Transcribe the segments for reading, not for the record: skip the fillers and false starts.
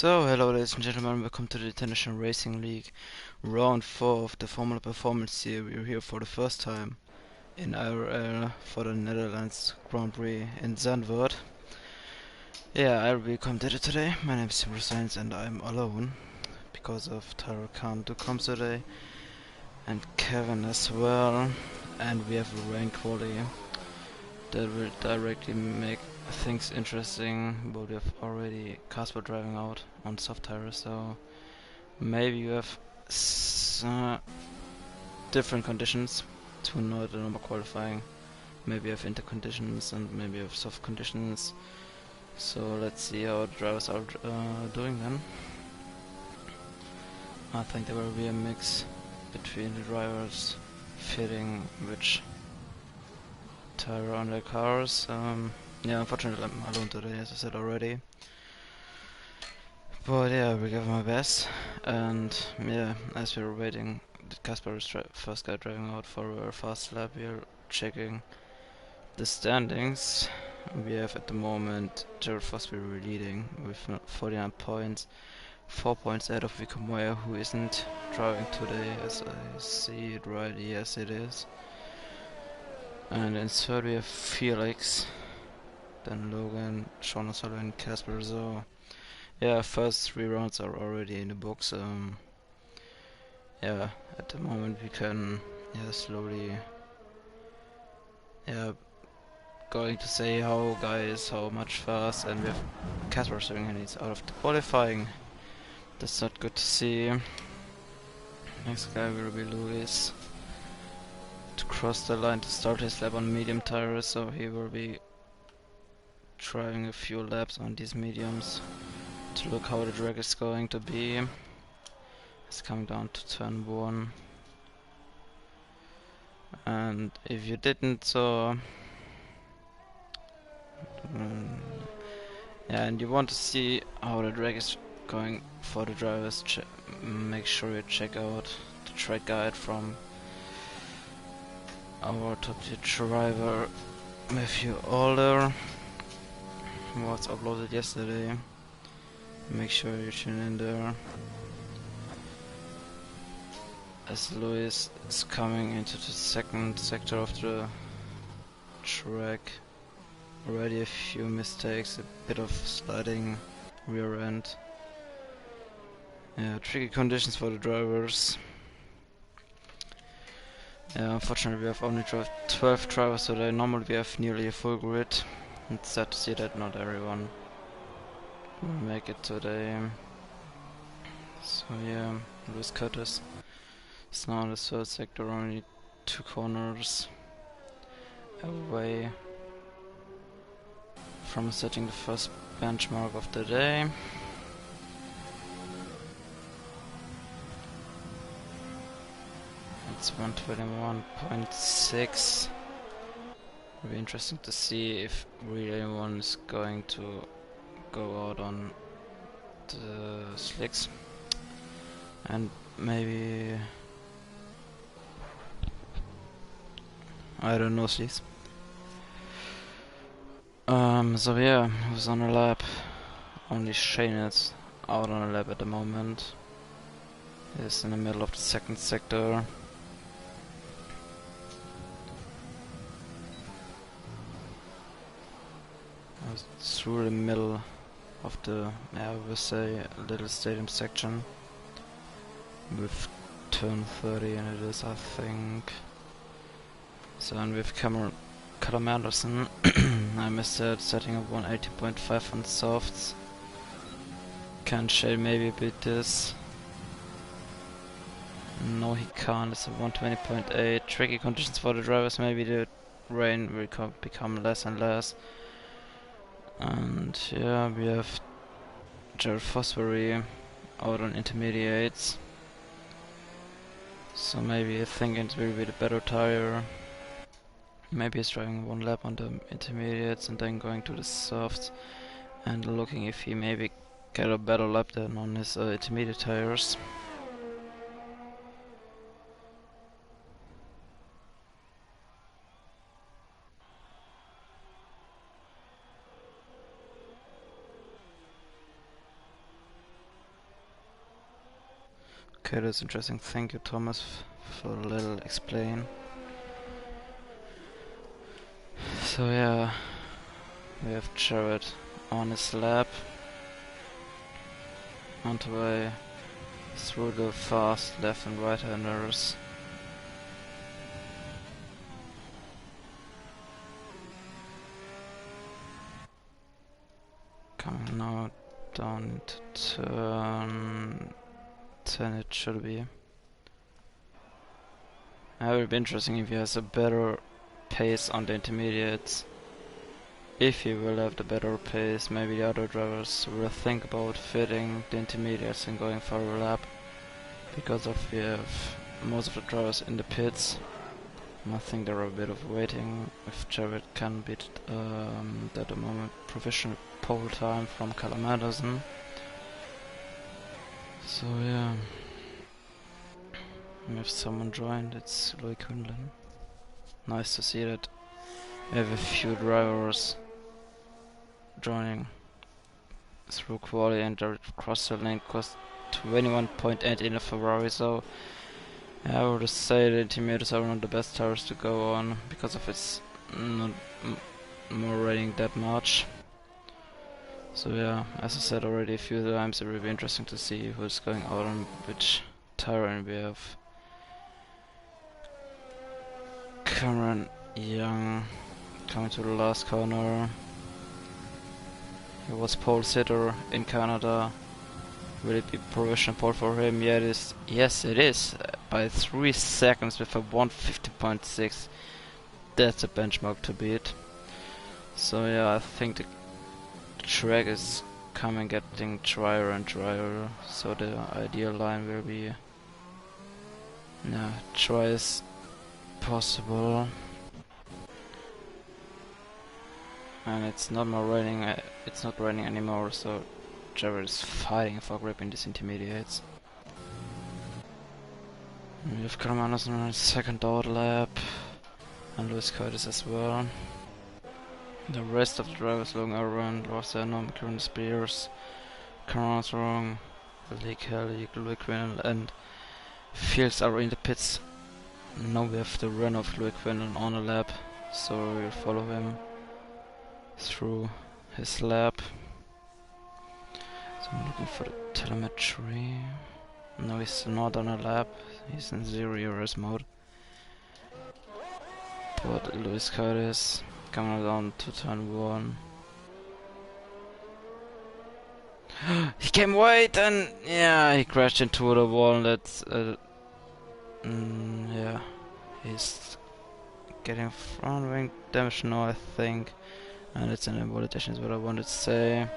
So, hello ladies and gentlemen, welcome to the International Racing League, round 4 of the Formula Performance Series. We're here for the first time in IRL for the Netherlands Grand Prix in Zandvoort. Yeah, I'll be commentator today. My name is Simon Sainz and I'm alone because of Tyler can't come today and Kevin as well. And we have a rain quality that will directly make things interesting, but we have already Casper driving out on soft tires, so maybe you have different conditions to not the normal qualifying. Maybe you have inter conditions and maybe you have soft conditions. So let's see how the drivers are doing then. I think there will be a mix between the drivers fitting which tire on their cars. Yeah, unfortunately I'm alone today, as I said already. But yeah, we give my best. And yeah, as we were waiting, Casper is first guy driving out for a fast lap. We are checking the standings. We have at the moment Jared Fosbury leading with 49 points, 4 points ahead of Vico Moya, who isn't driving today, as I see it right. Yes, it is. And in third we have Felix, then Logan, Sean O'Sullivan, Casper. So yeah, first 3 rounds are already in the books. Yeah, at the moment we can slowly going to say how much fast, and we have Casper showing and he's out of the qualifying. That's not good to see. Next guy will be Luis to cross the line to start his lap on medium tires, so he will be driving a few laps on these mediums to look how the drag is going to be. It's coming down to turn 1. And if you didn't, so yeah, and you want to see how the drag is going for the drivers, make sure you check out the track guide from our top tier driver Matthew Alder, was uploaded yesterday. Make sure you tune in there, as Luis is coming into the second sector of the track. Already a few mistakes, a bit of sliding rear end. Yeah, tricky conditions for the drivers. Yeah, unfortunately we have only 12 drivers today. Normally we have nearly a full grid. It's sad to see that not everyone will make it today. So yeah, Luis Curtis is now in the third sector, only 2 corners away from setting the first benchmark of the day. It's 121.6. It'll be interesting to see if really anyone is going to go out on the slicks. And maybe I don't know, slicks. So yeah, who's on a lap? Only Shane is out on a lap at the moment. He's in the middle of the second sector. Through the middle of the, I would say, little stadium section with turn 30, and it is, I think. So, and with Callum Anderson, I missed that, setting up 180.5 on softs. Can Shane maybe beat this? No, he can't. It's a 120.8. Tricky conditions for the drivers. Maybe the rain will become less and less. And yeah, we have Jared Fosbury out on intermediates. So maybe I think it will be the better tire. Maybe he's driving 1 lap on the intermediates and then going to the softs and looking if he maybe get a better lap than on his intermediate tires. Okay, that's interesting. Thank you, Thomas, for a little explain. So yeah, we have Jared on his lap, on the way through the fast left and right handers. Coming now down to turn 10 it should be. It will be interesting if he has a better pace on the intermediates. If he will have the better pace, maybe the other drivers will think about fitting the intermediates and going for a lap. Because we have most of the drivers in the pits. I think there are a bit of waiting if Jared can beat at the moment provisional pole time from Callum Anderson. So yeah, if someone joined, it's Louis Quinlan. Nice to see that we have a few drivers joining through quali and across the lane. Cost 21.8 in a Ferrari, so yeah, I would say the intermediates are one of the best tires to go on because of its not more rating that much. So yeah, as I said already a few times, it will be interesting to see who's going out on which tire, and we have Cameron Young coming to the last corner. He was pole sitter in Canada. Will it be provisional pole for him? Yeah, it is. Yes, it is. By 3 seconds with a 150.6. That's a benchmark to beat. So yeah, I think the track is getting drier and drier. So the ideal line will be dry as possible. And it's not more raining. It's not raining anymore. So Jared is fighting for grip in these intermediates. We have Callum Anderson on his second out lap, and Lewis Curtis as well. The rest of the drivers looking around: Ross Denham, Kieran Spears, Cameron Armstrong, Lee Kelly, Louis Quinlan, and Fields are in the pits. Now we have the run of Louis Quinlan on a lap, so we'll follow him through his lap. So I'm looking for the telemetry. No, he's not on a lap, he's in 0 euros mode. But Lewis Curtis coming down to turn 1. He came wide and yeah, he crashed into the wall. And that's yeah, he's getting front wing damage now, I think, and it's an invalidation is what I wanted to say.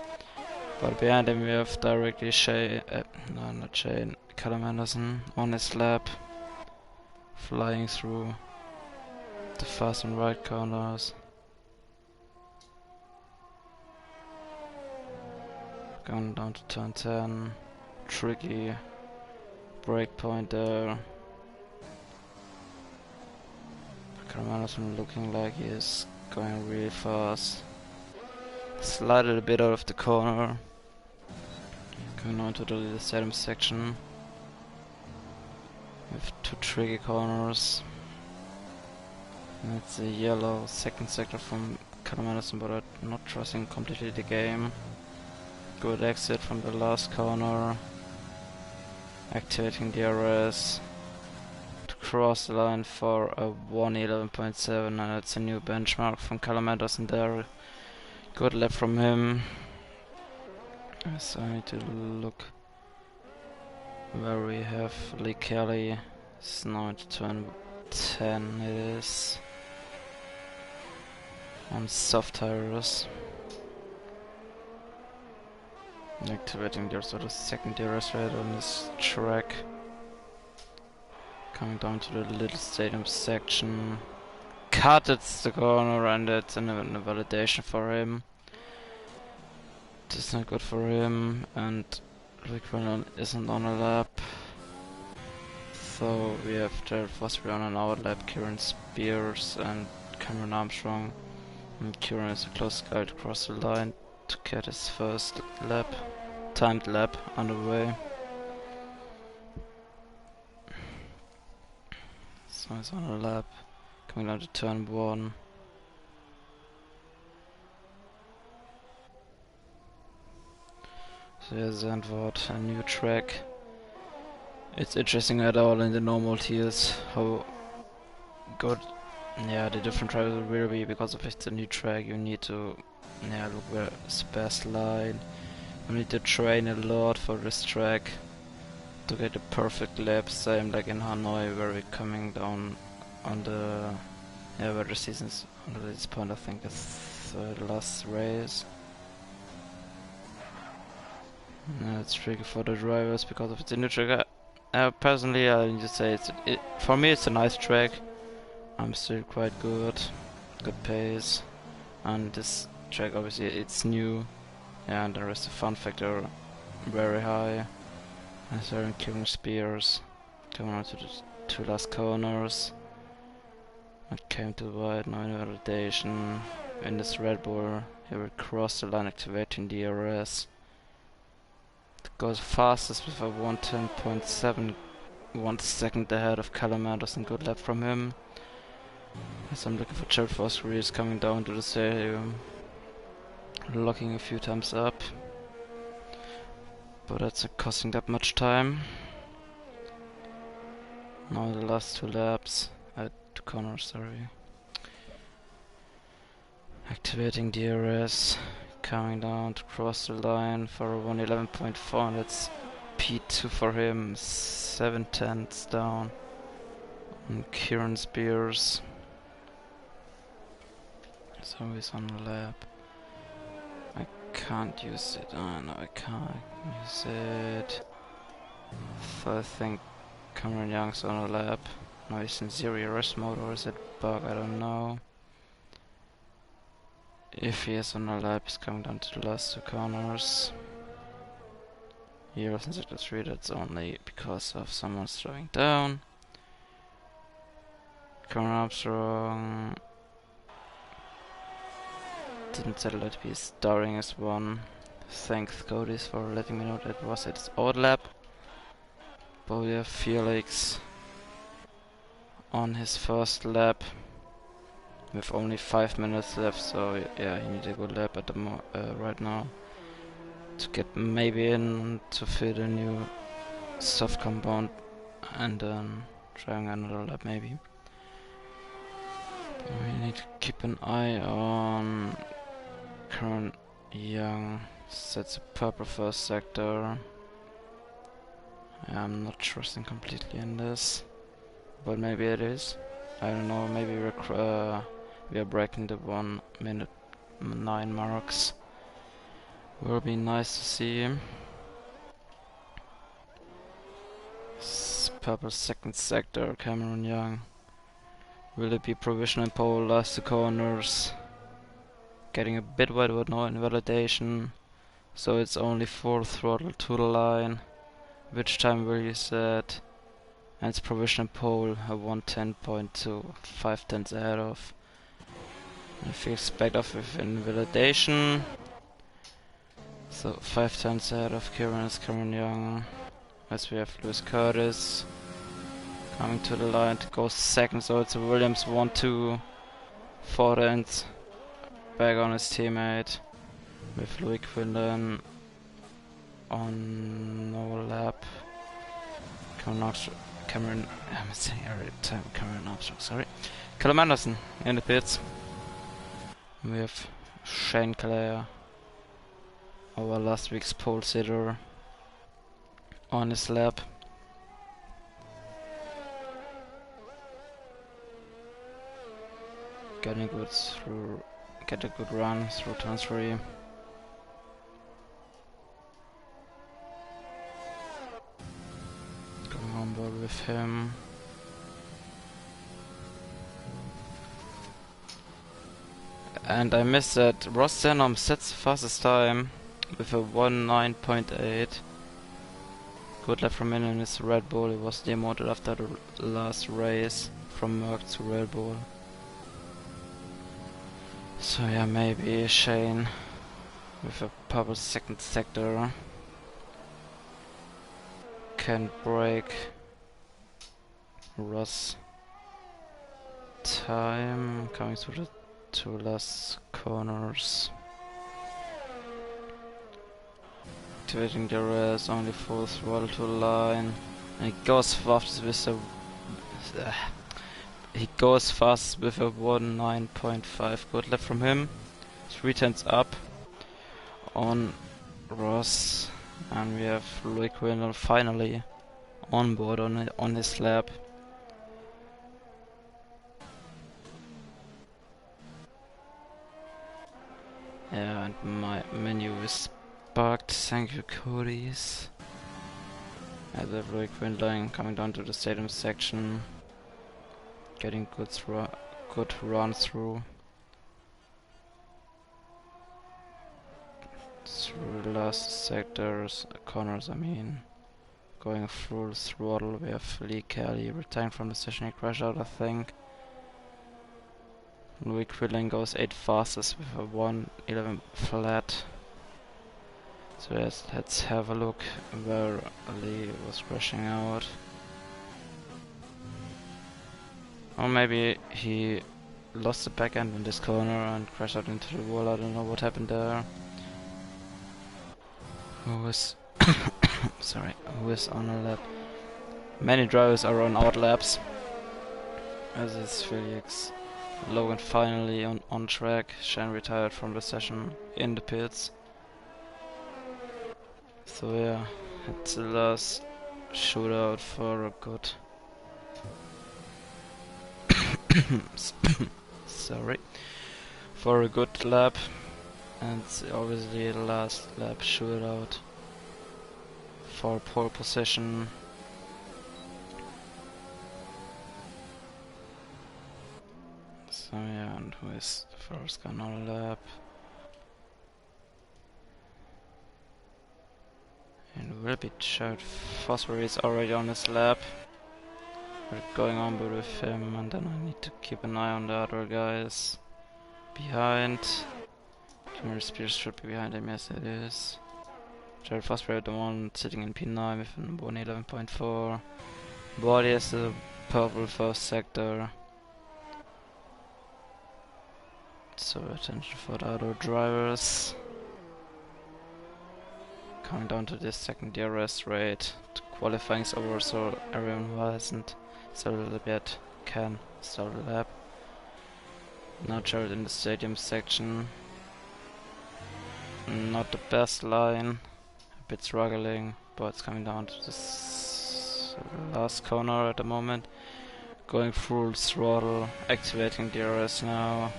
But behind him we have directly Callum Anderson on his lap, flying through the fast and right corners. Going down to turn 10. Tricky breakpoint there. Callum Anderson looking like he is going really fast. Slided a bit out of the corner. Going on to the little stadium section. With 2 tricky corners. And it's a yellow second sector from Callum Anderson, but I'm not trusting completely the game. Good exit from the last corner. Activating DRS to cross the line for a 111.7, and that's a new benchmark from Callum Anderson there. Good lap from him. So I need to look where we have Lee Kelly. It's now at turn 10 it is. On soft tires. Activating the sort of second DRS rate on this track. Coming down to the little stadium section. Cut, it's the corner, and it's a validation for him. This is not good for him, and Louis Quinlan isn't on a lap. So we have Jared Fosbury on an out lap, Kieran Spears and Cameron Armstrong. And Kieran is a close guy to cross the line to get his first lap, timed lap underway. So he's on a lap, coming down to turn 1. So here's Zandvoort, a new track. It's interesting at all in the normal tiers how good, yeah, the different drivers will be, because if it's a new track you need to, yeah, look where it's the best line. You need to train a lot for this track to get a perfect lap, same like in Hanoi where we're coming down on the, yeah, where the season's at this point I think it's the last race. Yeah, it's tricky for the drivers because of it's a new track. Personally, I need to say for me it's a nice track. I'm still quite good pace, and this track obviously it's new, yeah, and there is the fun factor very high. And so killing spears, coming on to the 2 last corners. I came to wide, no invalidation. In this Red Bull, he will cross the line activating DRS. It goes fastest with a 110.7, 1 second ahead of Callum Anderson. Good lap from him. As I'm looking for Jared Foster, he is coming down to the stadium, locking a few times up. But that's not costing that much time. Now the last 2 laps, 2 corners, sorry. Activating DRS, coming down to cross the line for a 111.4, that's P2 for him, 7 tenths down on Kieran Spears. So he's on the lap. I can't use it, oh no I can't use it. So I think Cameron Young's on a lap. No, he's in zero rest mode, or is it bug? I don't know. If he is on a lap, he's coming down to the last 2 corners. Here, since it was 3, that's only because of someone slowing down. Cameron Armstrong didn't settle that he's starting as one. Thanks Codys for letting me know that was its odd lap. But we have Felix on his first lap with only 5 minutes left, so yeah, he needs a good lap at the right now to get maybe in to fit a new soft compound and then trying another lap maybe. But we need to keep an eye on current Young. Sets a purple first sector. I'm not trusting completely in this, but maybe it is. I don't know, maybe we are breaking the 1 minute 9 marks. Will be nice to see. Purple second sector, Cameron Young. Will it be provisional pole, last 2 corners? Getting a bit wide with no invalidation. So it's only full throttle to the line. Which time will you set? And it's provisional pole, a 110.2, 5 tenths ahead of. If you expect off with invalidation. So 5 tenths ahead of Kieran is Cameron Young. As we have Lewis Curtis coming to the line to go second, so it's a Williams 1-2, 4 tenths back on his teammate with Louis Quinlan on no lap. Cameron Armstrong, sorry. Callum Anderson in the pits. We have Shane Clare, our last week's pole sitter, on his lap. Get a good run through turn 3. Going on board with him. And I missed that Ross Denham sets the fastest time with a 1:09.8. Good lap from him in his Red Bull. It was demoted after the last race from Merc to Red Bull. So yeah, maybe Shane with a purple second sector can break Ross time, coming through the two last corners. Activating the rest, only full throttle to line. And he goes fast with a... he goes fast with a 19.5. Good lap from him. 3 tenths up on Ross. And we have Louis Quindle finally on board on his lap. Yeah, and my menu is bugged. Thank you, Cody's. As I have Louis Quindle coming down to the stadium section, getting good run through the last sectors, corners. I mean, going full throttle. We have Lee Kelly retiring from the session. He crashed out, I think. Louis Quidling goes 8 fastest with a 1:11 flat. So let's have a look where Lee was crashing out. Or maybe he lost the back end in this corner and crashed out into the wall. I don't know what happened there. Who is sorry, who is on a lap? Many drivers are on out laps. As is Felix. Logan finally on track. Shane retired from the session in the pits. So yeah, it's the last shootout for a good sorry, for a good lap, and it's obviously the last lap shootout for pole position. So yeah, and who is the first guy on the lap? And will be Jared Fosbury is already on his lap. We're going on with him, and then I need to keep an eye on the other guys behind. Jimmy Spears should be behind him, yes it is. Jared Fosbury, the one sitting in P9 with a 111.4. Body has the purple first sector. So attention for the other drivers. Coming down to this second DRS rate. The qualifying is over, so everyone who hasn't started the lap yet can start the lap. Now Jared in the stadium section. Not the best line. A bit struggling, but it's coming down to this last corner at the moment. Going full throttle, activating DRS now.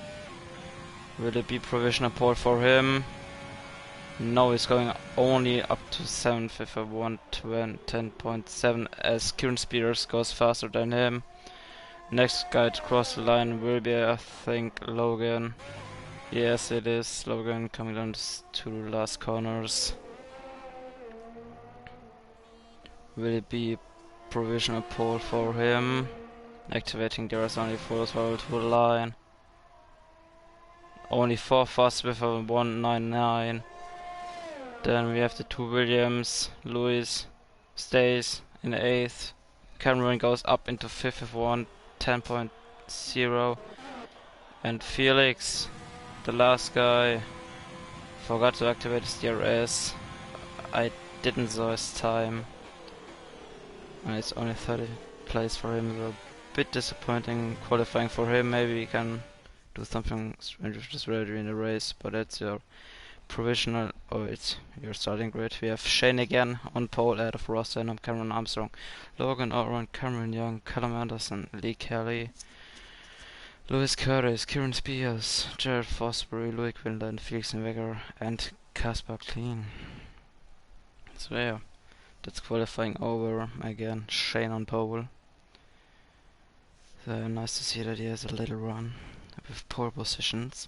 Will it be provisional pole for him? No, he's going only up to 7th with a 1:10.7 as Kieran Spears goes faster than him. Next guy to cross the line will be, I think, Logan. Yes, it is Logan coming down to the last corners. Will it be provisional pole for him? Activating DRS only full throttle to the line. Only 4 fast with a 1:99. Then we have the two Williams. Lewis stays in 8th. Cameron goes up into 5th with 1:10.0. And Felix, the last guy, forgot to activate his DRS. I didn't saw his time. And it's only 30th place for him, so a bit disappointing qualifying for him. Maybe he can do something strange with this radio in the race, but that's your provisional, or it's your starting grid. We have Shane again on pole ahead of Ross and Cameron Armstrong, Logan Oran, Cameron Young, Callum Anderson, Lee Kelly, Lewis Curtis, Kieran Spears, Jared Fosbury, Louis Quinlan, Felix Weger, and Caspar Clean. So yeah, that's qualifying over again. Shane on pole. So nice to see that he has a little run with pole positions.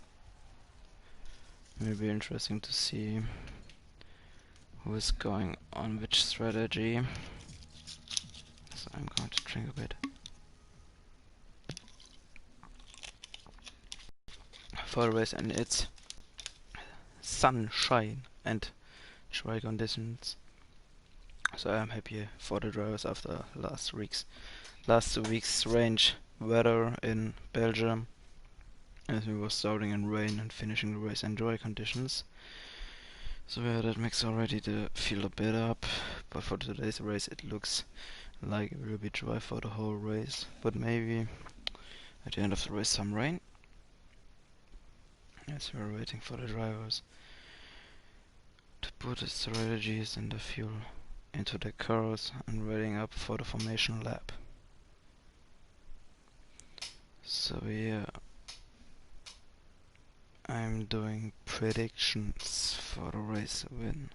It will be interesting to see who is going on which strategy. So I'm going to drink a bit for the race, and it's sunshine and dry conditions. So I'm happy for the drivers after last 2 weeks range weather in Belgium, as we were starting in rain and finishing the race in dry conditions. So yeah, that makes already the field a bit up, but for today's race it looks like it will be dry for the whole race, but maybe at the end of the race some rain. As we're waiting for the drivers to put the strategies and the fuel into their cars and waiting up for the formation lap. So yeah, I'm doing predictions for the race win.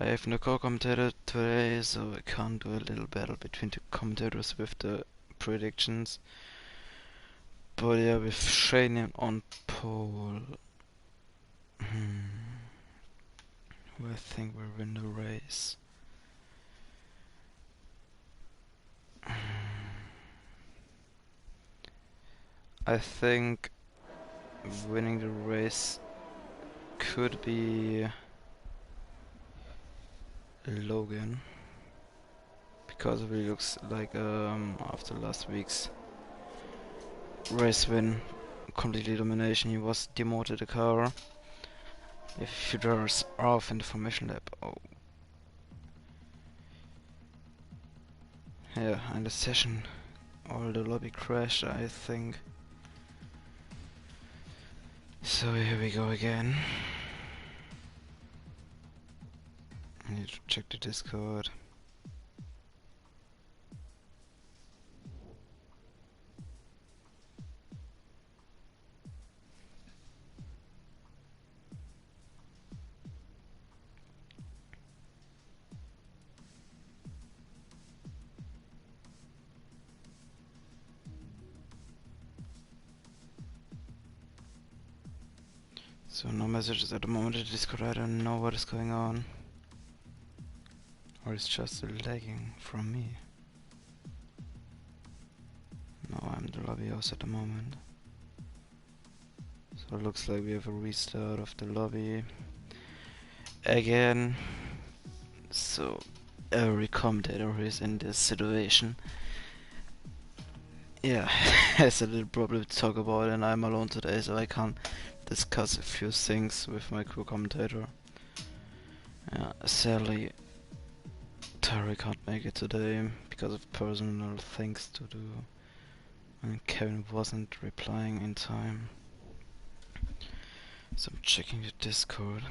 I have no co-commentator today, so I can't do a little battle between the commentators with the predictions. But yeah, with Shane on pole, who I think will win the race. I think winning the race could be Logan, because it really looks like after last week's race win, completely domination, he was demoted a car. If few drivers are off in the formation lap, oh. Yeah, and the session, all the lobby crashed, I think. So here we go again. I need to check the Discord. So no messages at the moment in Discord, I don't know what is going on. Or it's just lagging from me. No, I'm the lobby host at the moment. So it looks like we have a restart of the lobby again. So every commentator who is in this situation, yeah, has a little problem to talk about, and I'm alone today, so I can't discuss a few things with my co-commentator. Sadly, Tari can't make it today because of personal things to do, and Kevin wasn't replying in time. So I'm checking the Discord.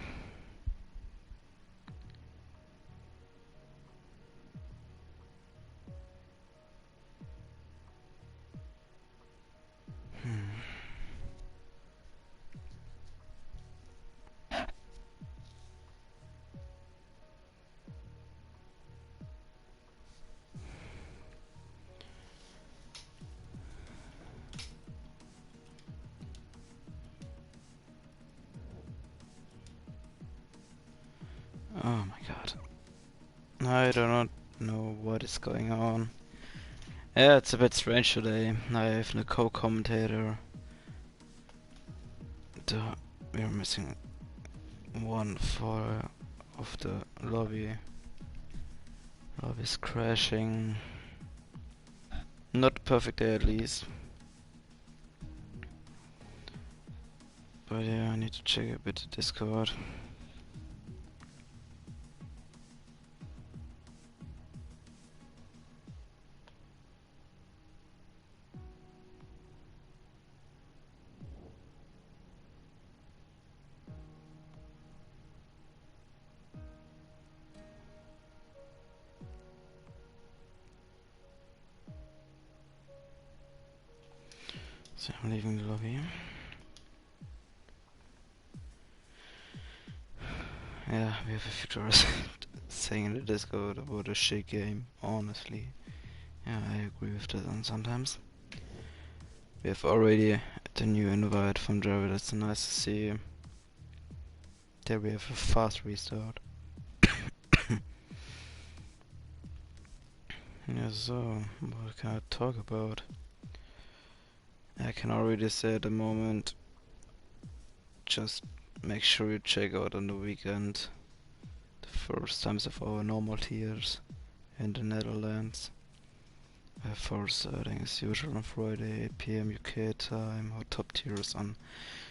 Oh my god. I do not know what is going on. Yeah, it's a bit strange today. I have no co-commentator. We're missing one for of the lobby. Lobby's crashing. Not perfect day at least. But yeah, I need to check a bit the Discord. So I'm leaving the lobby. Yeah, we have a few tourists saying in the Discord about a shit game, honestly. Yeah, I agree with that, and sometimes we have already the new invite from Jerry, that's nice to see. There we have a fast restart. Yeah, so, what can I talk about? I can already say at the moment, just make sure you check out on the weekend the first times of our normal tiers in the Netherlands. For starting as usual on Friday, 8 p.m. UK time. Our top tiers on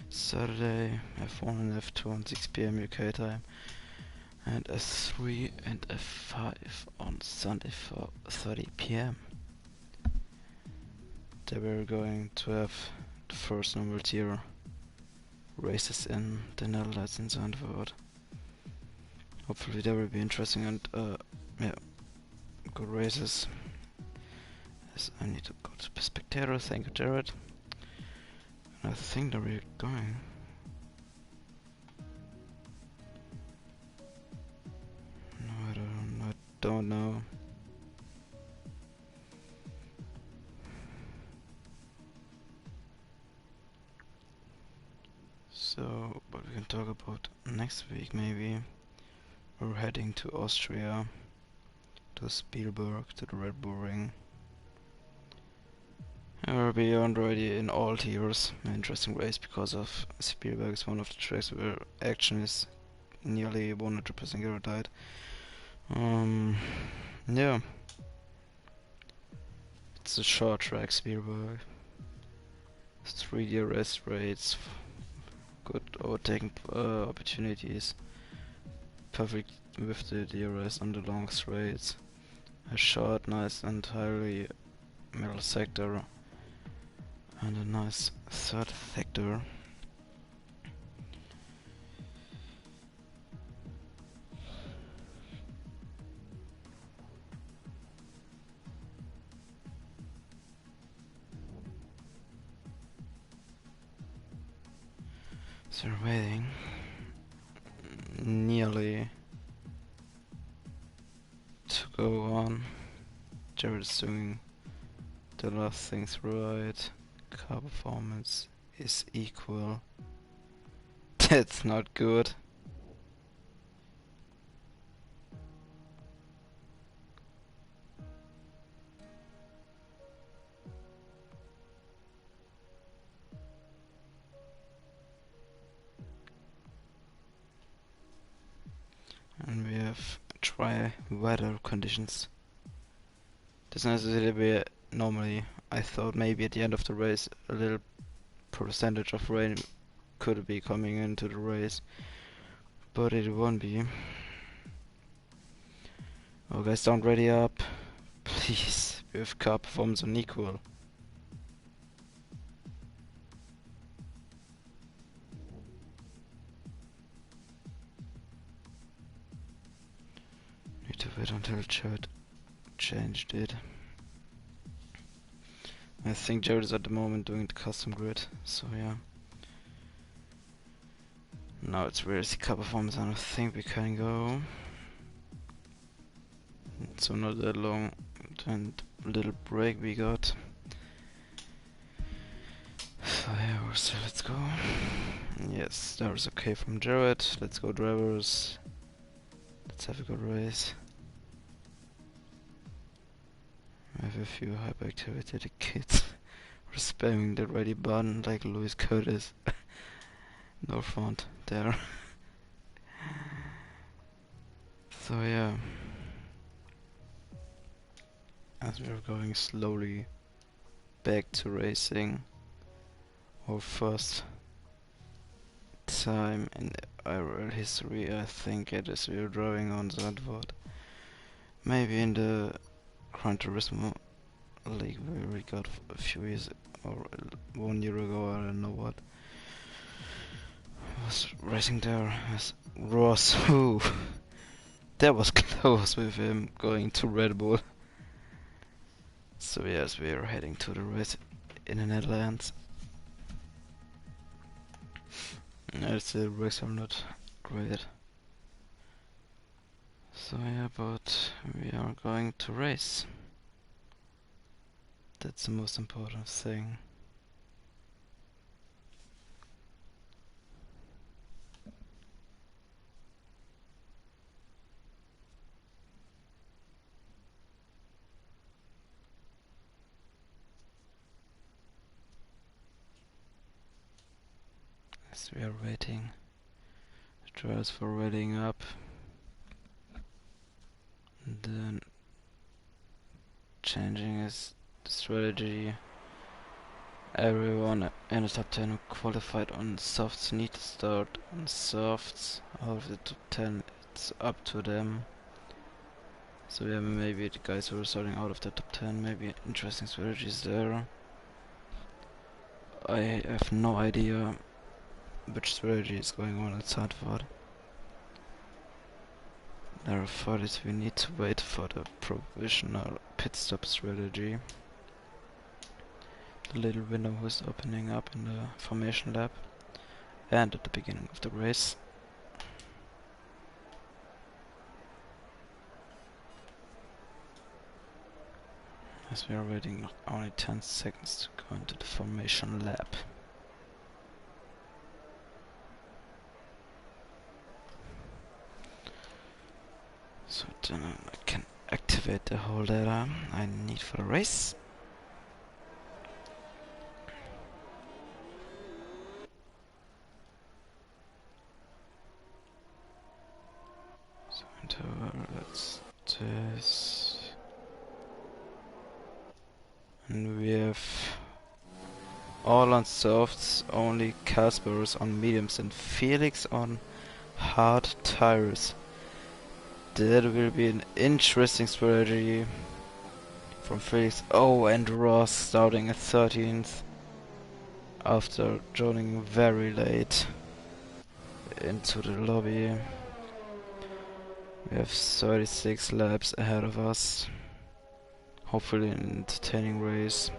Saturday, F1 and F2 on 6 p.m. UK time. And F3 and F5 on Sunday for 30 p.m. Then we're going to have the first normal tier races in the Netherlands in Zandvoort. Hopefully that will be interesting and yeah, good races. Yes, I need to go to the spectator. Thank you, Jared. And I think that we're going. No, I don't know. So, but we can talk about next week maybe. We're heading to Austria, to Spielberg, to the Red Bull Ring. We'll be already in all tiers. An interesting race because of Spielberg is one of the tracks where action is nearly 100% guaranteed. Yeah. It's a short track, Spielberg. 3 DRS rates, good overtaking opportunities. Perfect with the DRS on the long straights. A short, nice and highly middle sector. And a nice third sector. So we're waiting nearly to go on. Jared's doing the last things right. Car performance is equal. That's not good. And we have dry weather conditions. Doesn't necessarily be normally. I thought maybe at the end of the race a little percentage of rain could be coming into the race, but it won't be. Oh guys, don't ready up. Please, we have car performance unequal. Need to wait until Jared changed it. I think Jared is at the moment doing the custom grid, so yeah. Now it's realistic car performance and I think we can go. So not that long and little break we got. So yeah, so let's go. Yes, that was okay from Jared. Let's go drivers. Let's have a good race. I have a few hyperactivated kids who are spamming the ready button like Louis Curtis. No font there. So yeah. As we are going slowly back to racing. Our first time in IRL history, I think it is we are driving on Zandvoort. Maybe in the Gran Turismo league where we got a few years or 1 year ago, I don't know what. Was racing there as Ross. Ooh, that was close with him going to Red Bull. So yes, we are heading to the race in the Netherlands. It's the race are not great. So yeah, but we are going to race. That's the most important thing. As we are waiting, the drivers for reading up. And then changing his strategy. Everyone in the top 10 who qualified on softs need to start on softs. Out of the top 10, it's up to them. So yeah, maybe the guys who are starting out of the top 10, maybe interesting strategies there. I have no idea which strategy is going on at Sanford. There are fighters we need to wait for the provisional pit stop strategy. The little window was opening up in the formation lab and at the beginning of the race. As we are waiting only 10 seconds to go into the formation lab. So then I can activate the whole data I need for the race. So let's this. And we have all on softs, only Casper's on mediums and Felix on hard tires. That will be an interesting strategy from Felix. Oh, and Ross starting at 13th after joining very late into the lobby. We have 36 laps ahead of us. Hopefully an entertaining race.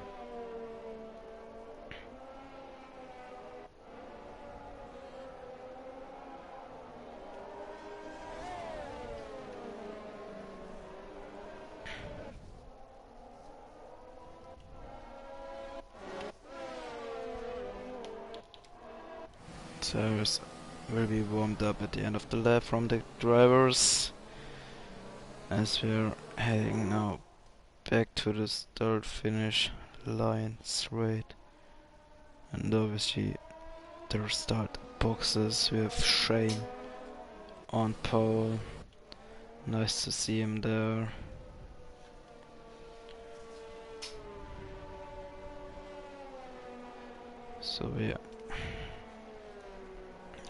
Tires will be warmed up at the end of the lap from the drivers. As we're heading now back to the start finish line straight. And obviously their start boxes. We have Shane on pole. Nice to see him there. So yeah,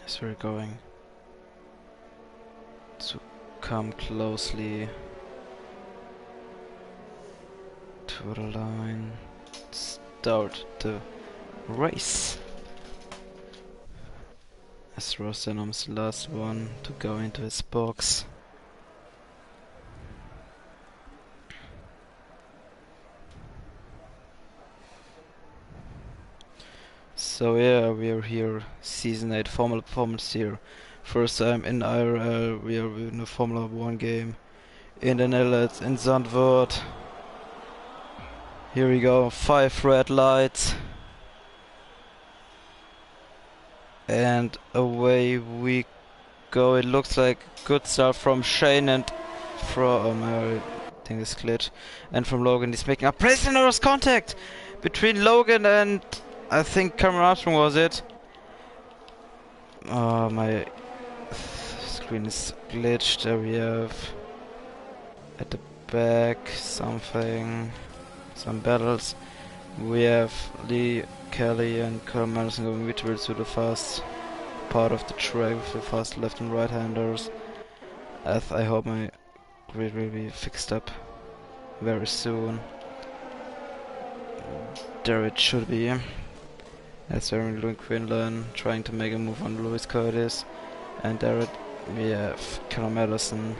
as we're going to come closely to the line, start the race. As Rosenum's the last one to go into his box. So yeah, we are here, Season 8 Formula Performance here. First time in IRL, we are in a Formula 1 game in the Netherlands, in Zandvoort. Here we go, 5 red lights. And away we go. It looks like good start from Shane and from, I think it's glitch. And from Logan, he's making a prisoner's contact between Logan and I think Cameron Armstrong was it. Oh, my screen is glitched. There we have at the back some battles. We have Lee Kelly and Carl Madison going literally to the fast part of the track with the fast left and right handers. I hope my grid will be fixed up very soon. There it should be. That's very Louis Quinlan trying to make a move on Lewis Curtis. And there we have Callum Madison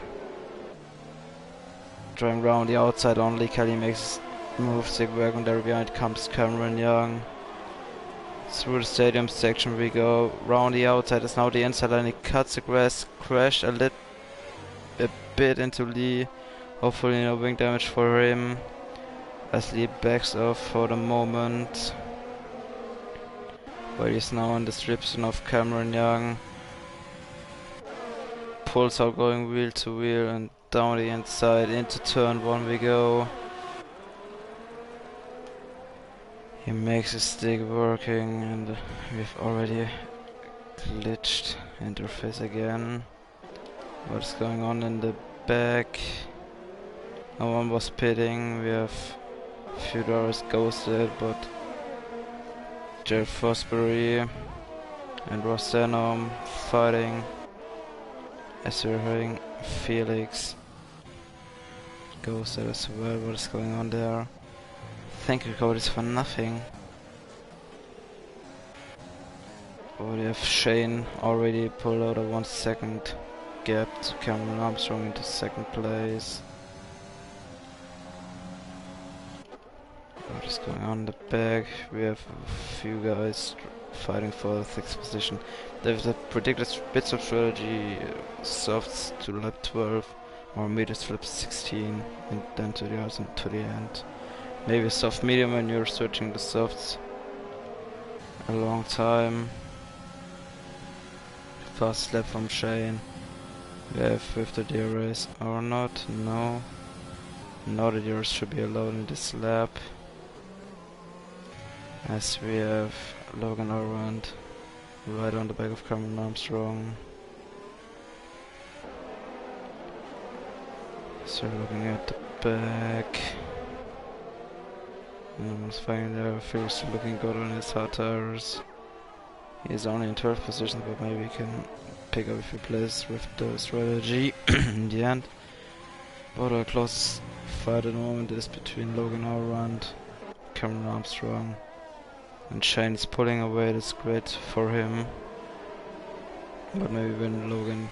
driving around the outside only. Kelly makes move zigzag and there behind comes Cameron Young. Through the stadium section we go. Round the outside is now the inside line. He cuts the grass, crashed a bit into Lee. Hopefully no wing damage for him. As Lee backs off for the moment. But he's now on the description of Cameron Young. Pulls out going wheel to wheel and down the inside into turn 1 we go. He makes his stick working and we've already glitched interface again. What's going on in the back? No one was pitting. We have a few drivers ghosted, but Jared Fosbury and Rossano fighting as we're hearing Felix ghosted as well. What is going on there? Thank you, code is for nothing. Oh, we have Shane already pulled out a 1 second gap to Cameron Armstrong into second place. What is going on in the back? We have a few guys fighting for the 6th position. There's a predicted bits of strategy, softs to lap 12, or mediums to lap 16, and then to the end. Maybe a soft medium when you're switching the softs a long time. Fast lap from Shane. We have with the DRS or not? No. No, the DRS should be allowed in this lap. As we have Logan Orland right on the back of Cameron Armstrong. So looking at the back. Almost finding there. Felix looking good on his hard tires. He's only in 12th position, but maybe he can pick up a few places with the strategy in the end. But a close fight at the moment is between Logan Orland, Cameron Armstrong, and Shane is pulling away this grid for him. But maybe when Logan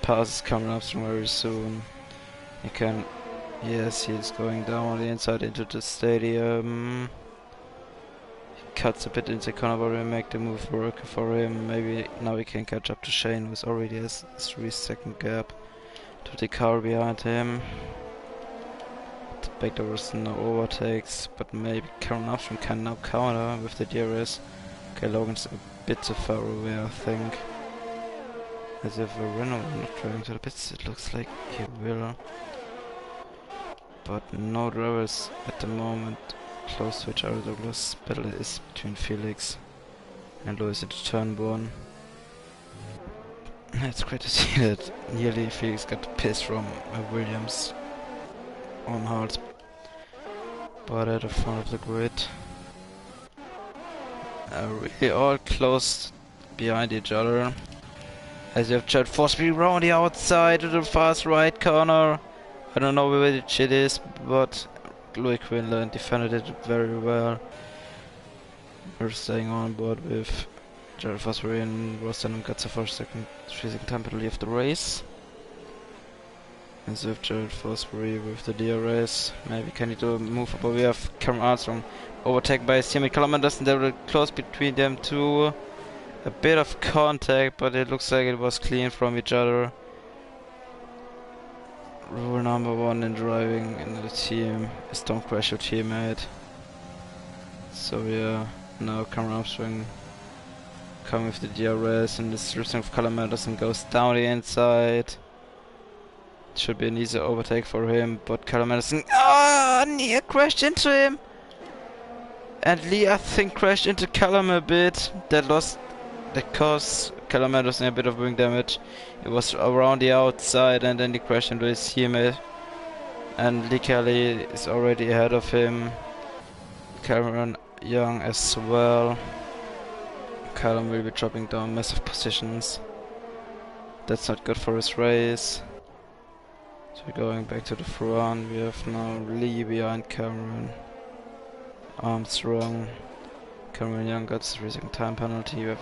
passes Cameron Armstrong very soon, he can. Yes, he's going down on the inside into the stadium. Cuts a bit into the corner, but we make the move work for him. Maybe now he can catch up to Shane, who's already has a 3 second gap to the car behind him. At the back there was no overtakes, but maybe Cameron Armstrong can now counter with the DRS. Okay, Logan's a bit too far away, I think. As if Renault not driving to the pits, it looks like he will. But no drivers at the moment. Close to each other. The close battle is between Felix and Lewis into turn 1. It's great to see that nearly Felix got pissed from Williams on hard, but at the front of the grid. Really all close behind each other. As you have Jared Fosbury around the outside to the fast right corner. I don't know which it is, but Louis Quinlan defended it very well. We're staying on board with Jared Fosbury and Rossano got the 3 second time penalty of the race. And so with Jared Fosbury with the DRS, maybe can he do a move up? But we have Cameron Armstrong overtaken by his teammate Callum Anderson. They were close between them two. A bit of contact, but it looks like it was clean from each other. Rule number 1 in driving in the team is don't crash your teammate. So yeah, now Cameron Armstrong coming with the DRS and the distribution of Callum Anderson goes down the inside. It should be an easy overtake for him, but Callum Anderson near crashed into him. And Lee I think crashed into Callum a bit. That caused Callum Anderson a bit of wing damage. It was around the outside and then he crashed into his teammate. And Lee Kelly is already ahead of him. Cameron Young as well. Callum will be dropping down massive positions. That's not good for his race. So we're going back to the front. We have now Lee behind Cameron Armstrong. Cameron Young got the 3 second time penalty. We have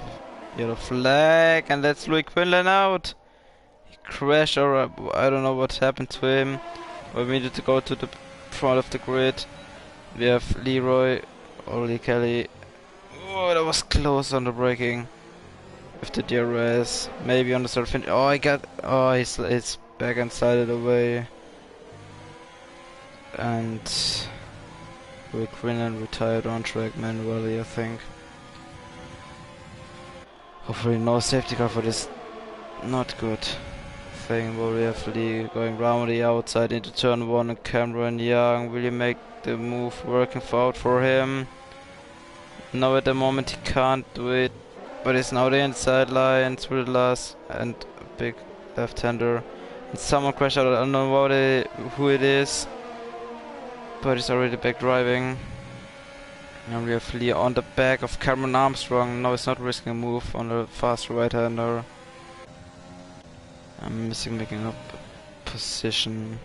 yellow flag, and that's Louis Quinlan out. He crashed, or I don't know what happened to him. We needed to go to the front of the grid. We have Leroy, Lee Kelly. Oh, that was close on the braking. With the DRS, maybe on the start finish. He's back and sided away. And Louis Quinlan retired on track manually, I think. Hopefully no safety car for this not good thing. But we have Lee going round the outside into turn 1 and Cameron Young. Will he make the move working out for him? No, at the moment he can't do it. But it's now the inside line through the last and a big left-hander. And someone crashed out, I don't know who it is. but he's already back driving. And we have Lee on the back of Cameron Armstrong. Now he's not risking a move on the fast right-hander. I'm missing making up position.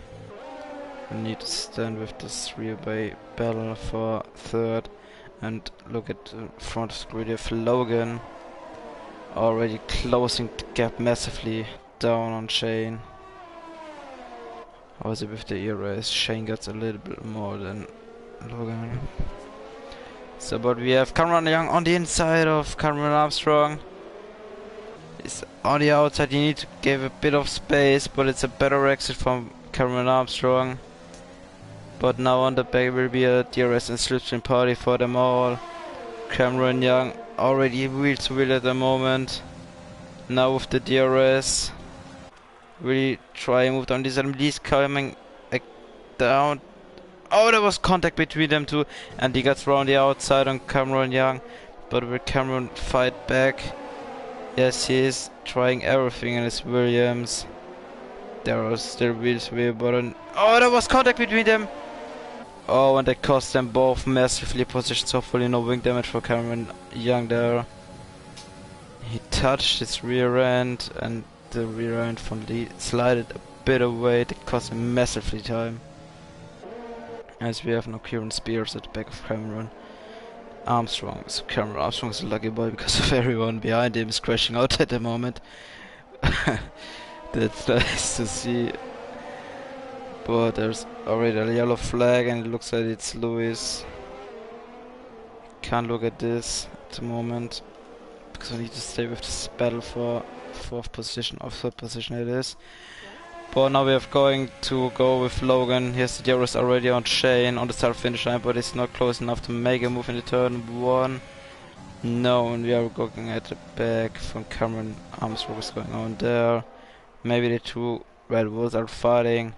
We need to stand with this three-way battle for third. And look at the front screen. We have Logan already closing the gap massively down on Shane. How is it with the ERS? Shane gets a little bit more than Logan. So, but we have Cameron Young on the inside of Cameron Armstrong. He's on the outside. You need to give a bit of space, but it's a better exit from Cameron Armstrong. But now on the back will be a DRS and slipstream party for them all. Cameron Young already wheel to wheel at the moment. Now with the DRS. Really try and move down this and he's coming down. Oh, there was contact between them two, and he gets around the outside on Cameron Young. But will Cameron fight back? Yes, he is trying everything in his Williams. There are still wheels to be button. Oh, there was contact between them. Oh, and that cost them both massively positions. Hopefully no wing damage for Cameron Young there. He touched his rear end, and the rear end from Lee slided a bit away. That cost him massively time. As we have no Kieran Spears at the back of Cameron Armstrong. So Cameron Armstrong is a lucky boy because of everyone behind him is crashing out at the moment. That's nice to see. But there's already a yellow flag and it looks like it's Lewis. Can't look at this at the moment because I need to stay with this battle for fourth position or third position it is. But now we are going to go with Logan. Here's the DRS already on Shane on the start finish line, but it's not close enough to make a move in the turn one. No, and we are going at the back from Cameron Armstrong. What's going on there? Maybe the two Red Bulls are fighting.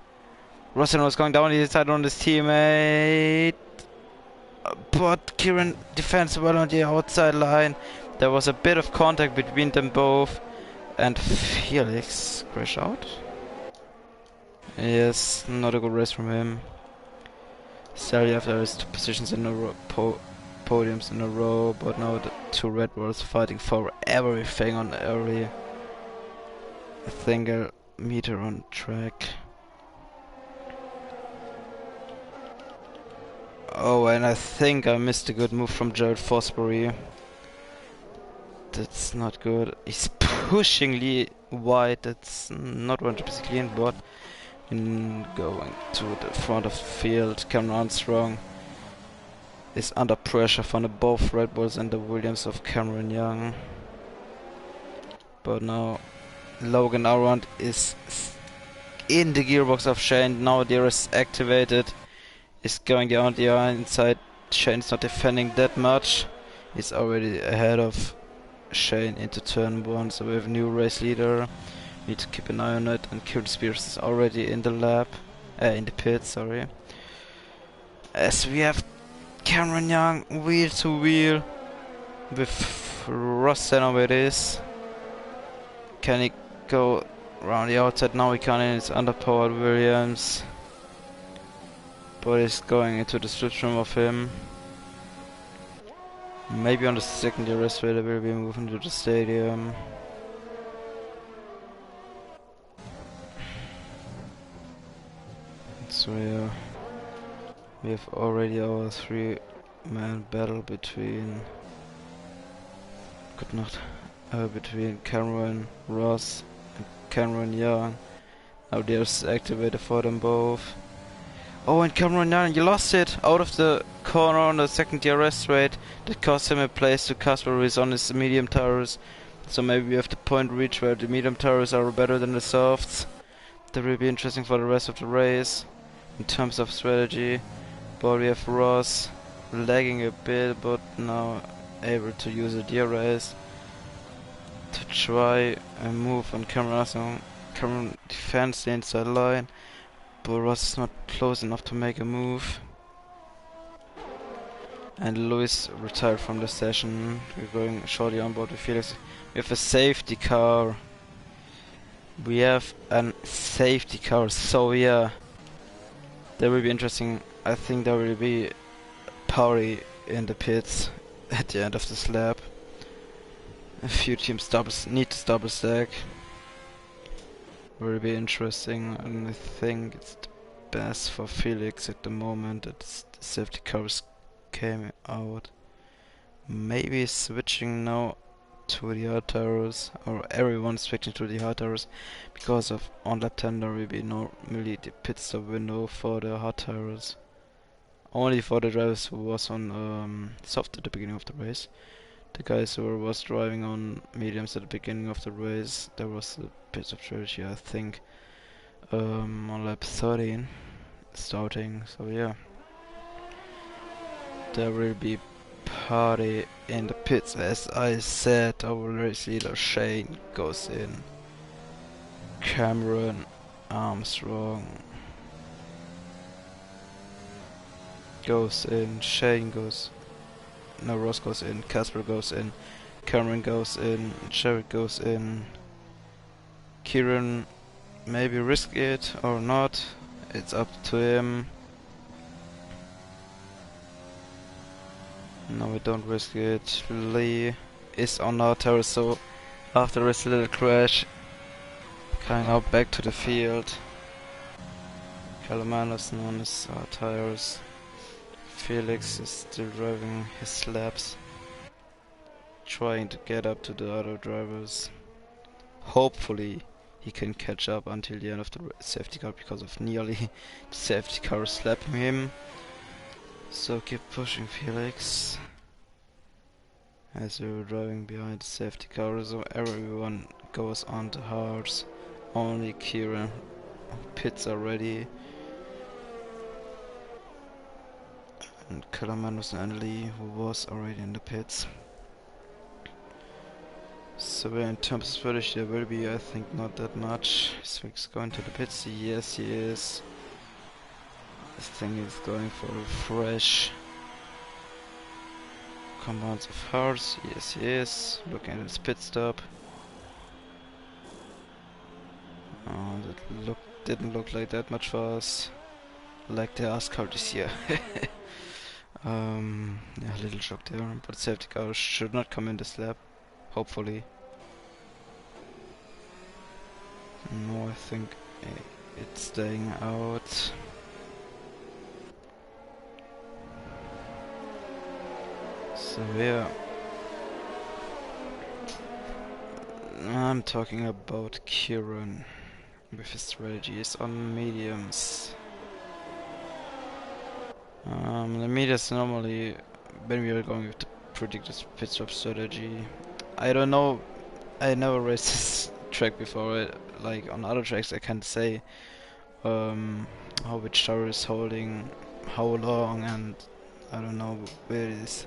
Rosen was going down the inside on his teammate, but Kieran defends well on the outside line. There was a bit of contact between them both, and Felix crashed out. Yes, not a good race from him. Still, you have those two positions in a row, podiums in a row, but now the two Red Bulls fighting for everything on early. A single meter on track. Oh, and I think I missed a good move from Jared Fosbury. That's not good. He's pushing Lee wide. That's not 100% clean, but going to the front of the field, Cameron Armstrong is under pressure from the both Red Bulls and the Williams of Cameron Young. But now Logan Around is in the gearbox of Shane. Now DRS activated. Is going down the inside. Shane's not defending that much. He's already ahead of Shane into turn one, so we have a new race leader. Need to keep an eye on it, and Kieran Spears is already in the lap, in the pit, sorry. As we have Cameron Young wheel to wheel with Rossen where it is. Can he go around the outside? Now he can't, it's underpowered Williams. But he's going into the slipstream of him. Maybe on the second DRS way they will be moving to the stadium. So yeah, we have already our three-man battle between between Cameron Ross and Cameron Young. Now there's activated for them both. Oh, and Cameron Young, you lost it out of the corner on the second DRS straight. That cost him a place to Casper, who is on his medium tires. So maybe we have the point reach where the medium tires are better than the softs. That will be interesting for the rest of the race in terms of strategy. But we have Ross lagging a bit, but now able to use a DRS to try and move on Cameron Armstrong. Cameron defends the inside line, but Ross is not close enough to make a move. And Lewis retired from the session. We're going shortly on board with Felix. We have a safety car. We have a safety car, so yeah. That will be interesting. I think there will be party in the pits at the end of this lap. A few teams need to double stack. Will be interesting, and I think it's the best for Felix at the moment that the safety cars came out. Maybe switching now to the hard tires, or everyone switching to the hard tires, because of on lap 10 there will be normally the pit stop window for the hard tires. Only for the drivers who was on soft at the beginning of the race. The guys who was driving on mediums at the beginning of the race, there was a bit of strategy, I think, on lap 13 starting. So yeah, there will be party in the pits. As I said, our race leader Shane goes in. Cameron Armstrong goes in. Shane goes. No, Ross goes in. Casper goes in. Cameron goes in. Jared goes in. Kieran maybe risk it or not. It's up to him. No, we don't risk it. Lee is on our terrace, so after this little crash, coming out back to the field. Callum Anderson on his tires. Felix is still driving his laps, trying to get up to the other drivers. Hopefully he can catch up until the end of the safety car, because of nearly the safety car slapping him. So keep pushing, Felix. As we're driving behind the safety car, so everyone goes on the hards. Only Kieran pits already. And Callum Anderson and Lee, who was already in the pits. So in terms of strategy, there will be, I think, not that much. Is Felix going to the pits? Yes, he is. This thing is going for a fresh compounds of hearts. Yes, he is. Looking at his pit stop. Oh, that didn't look like that much for us. Like the ASCAR this year. Yeah, a little shock there, but safety car should not come in this lap. Hopefully. No, I think it's staying out. So yeah, I'm talking about Kieran with his strategies on mediums. The mediums normally, when we are going with the predicted pit stop strategy, I don't know, I never raced this track before. Like on other tracks I can't say how which tower is holding how long, and I don't know where it is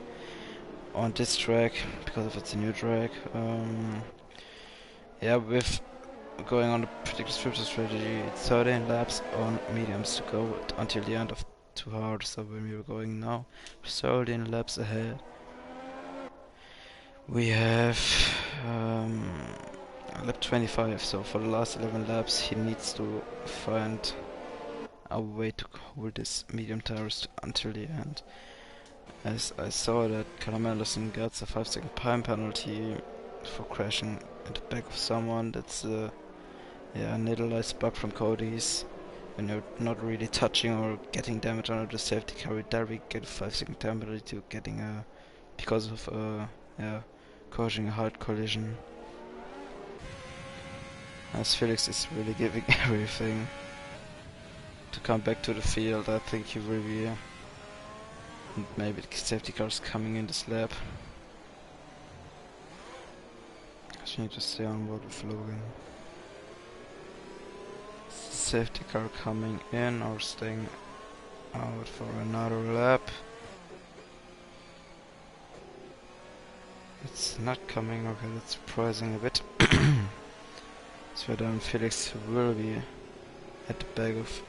on this track because of it's a new track. Yeah, with going on the predicted scripted strategy, it's 13 laps on mediums to go until the end of 2 hours. So when we were going now, 13 laps ahead. We have lap 25, so for the last 11 laps he needs to find a way to hold this medium tires until the end. As I saw that Callum Anderson gets a 5-second time penalty for crashing in the back of someone. That's a needle-sized bug from Cody's. When you're not really touching or getting damage under the safety car, you directly get a 5-second time penalty to getting because of causing a hard collision. As Felix is really giving everything to come back to the field. I think he will be. And maybe the safety car is coming in this lap. I need to stay on board with Logan. Is the safety car coming in or staying out for another lap? It's not coming. Okay, that's surprising a bit. So then Felix will be at the back of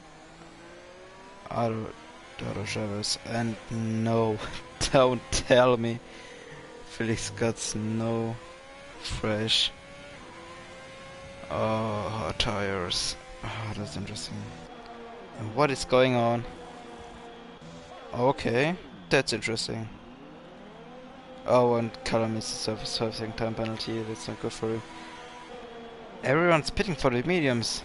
other drivers, and no, don't tell me Felix got no fresh hard tires. Oh, that's interesting. And what is going on? Okay, that's interesting. Oh, and Callum is a servicing time penalty. That's not good for him. Everyone's pitting for the mediums.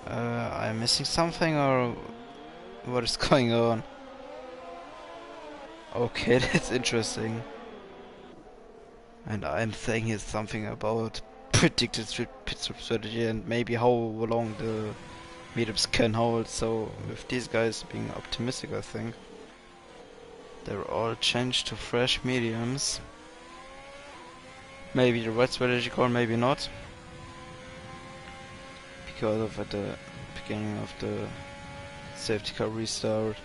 I'm missing something, or what is going on? Okay, that's interesting. And I'm saying here something about predicted pit stop strategy and maybe how long the meetups can hold. So with these guys being optimistic, I think they're all changed to fresh mediums. Maybe the right strategy call, maybe not, because of at the beginning of the safety car restart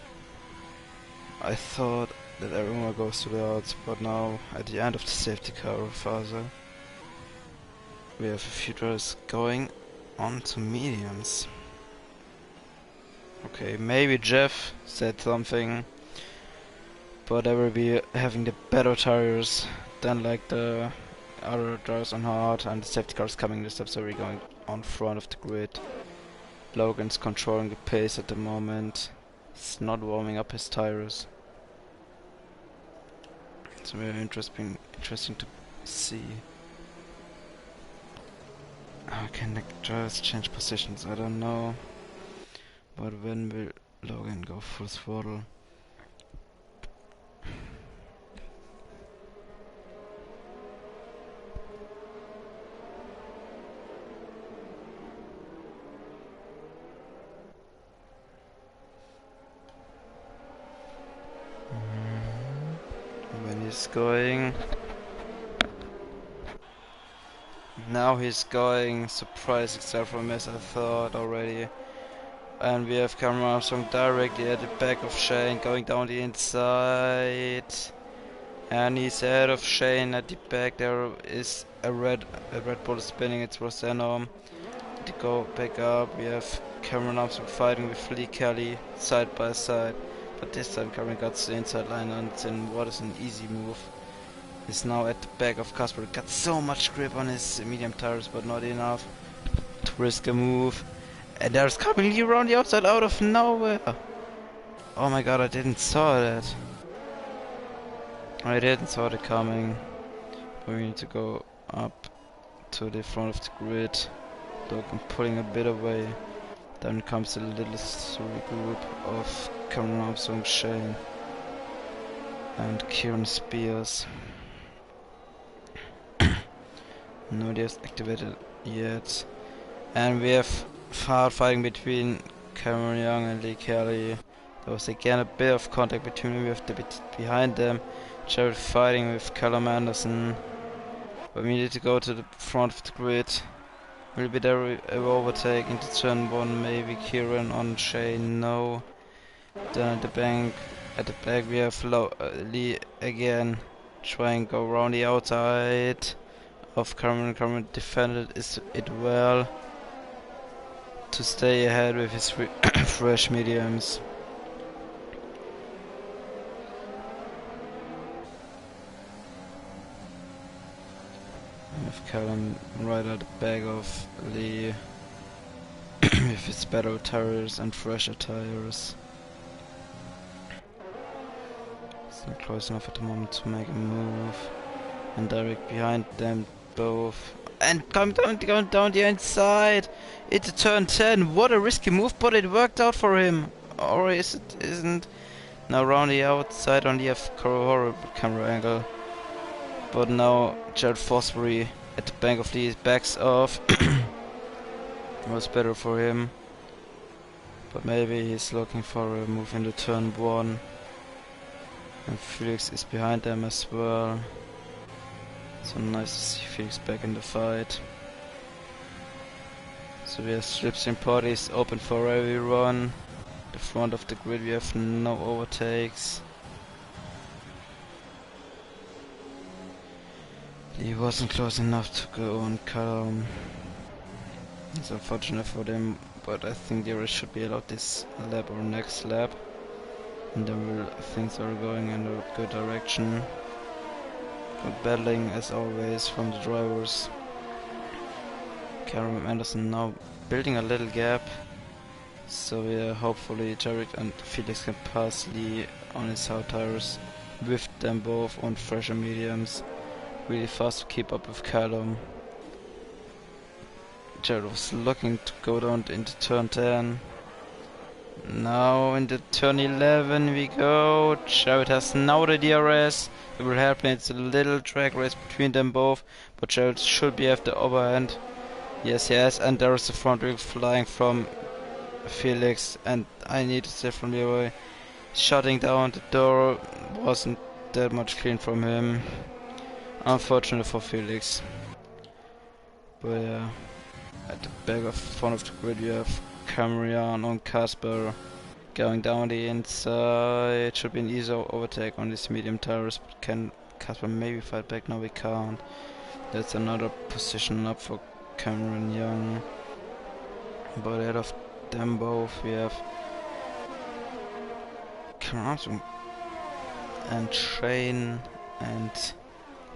I thought that everyone goes to the outs, but now at the end of the safety car phase we have a few drivers going on to mediums. Okay, maybe Jeff said something, but they will be having the better tires than like the other drivers on hard, and the safety car is coming this up, so we're going on front of the grid. Logan's controlling the pace at the moment. He's not warming up his tires. It's very interesting to see. How can the drivers change positions? I don't know. But when will Logan go full throttle? When he's going. Now he's going. Surprise except from as I thought already. And we have Cameron Armstrong directly at the back of Shane, going down the inside. And he's ahead of Shane at the back. There is a Red Bull spinning. It's Rossano. To go back up, we have Cameron Armstrong fighting with Lee Kelly side by side. But this time Cameron got to the inside line, and then what is an easy move. He's now at the back of Casper. Got so much grip on his medium tires, but not enough to risk a move. And there's coming Lee around the outside out of nowhere. Oh my god, I didn't saw that. I didn't saw it coming. But we need to go up to the front of the grid. Logan pulling a bit away. Then comes a little group of Cameron Armstrong, Shane, and Kieran Spears. Nobody has activated yet. And we have hard fighting between Cameron Young and Lee Kelly. There was again a bit of contact between them. We have the bit behind them. Jared fighting with Callum Anderson. But we need to go to the front of the grid. Will be there a overtake into turn 1, maybe Kieran on Shane, no. Then at the back we have Lee again, trying to go around the outside of Cameron. Cameron defended it well to stay ahead with his fresh mediums. With Callum right at the back of Lee with his better tires and fresher tires. It's not close enough at the moment to make a move. And direct behind them both. And come down the inside. It's a turn 10. What a risky move, but it worked out for him. Or isn't? Now around the outside on the horrible camera angle. But now Jared Fosbury at the back of Lee backs off. Was better for him. But maybe he's looking for a move into turn 1. And Felix is behind them as well. So nice to see Felix back in the fight. So we have slipstream parties open for everyone. The front of the grid we have no overtakes. He wasn't close enough to go on Callum. It's unfortunate for them, but I think the rest should be allowed this lap or next lap. And then things are going in a good direction. Good battling as always from the drivers. Cameron Anderson now building a little gap. So yeah, hopefully Jarek and Felix can pass Lee on his hard tires with them both on fresher mediums. Really fast to keep up with Callum. Jared was looking to go down into turn 10. Now into turn 11 we go. Jared has now the DRS. It will happen. It's a little drag race between them both, but Jared should be at the upper end. Yes, yes, and there is the front wheel flying from Felix, and I need to stay from the away. Shutting down the door wasn't that much clean from him. Unfortunate for Felix. But yeah, at the back of front of the grid we have Cameron on Casper going down the inside. Should be an easy overtake on these medium tires, but can Casper maybe fight back? No, we can't. That's another position up for Cameron Young. But out of them both we have Cameron Armstrong and Shane and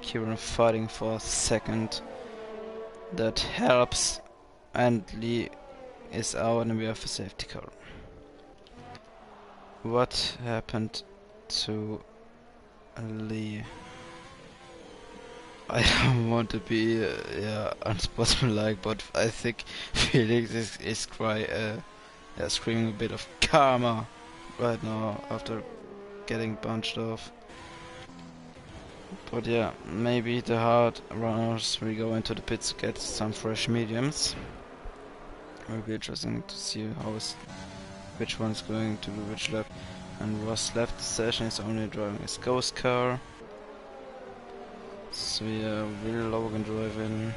Kieran fighting for a second. That helps, and Lee is out and we have a safety car. What happened to Lee? I don't want to be unsportsmanlike, but I think Felix is screaming a bit of karma right now after getting bunched off. But yeah, maybe the hard runners will go into the pits to get some fresh mediums. It will be interesting to see which one's going to do which lap. And Ross left the session, is only driving his ghost car. So yeah, will Logan drive in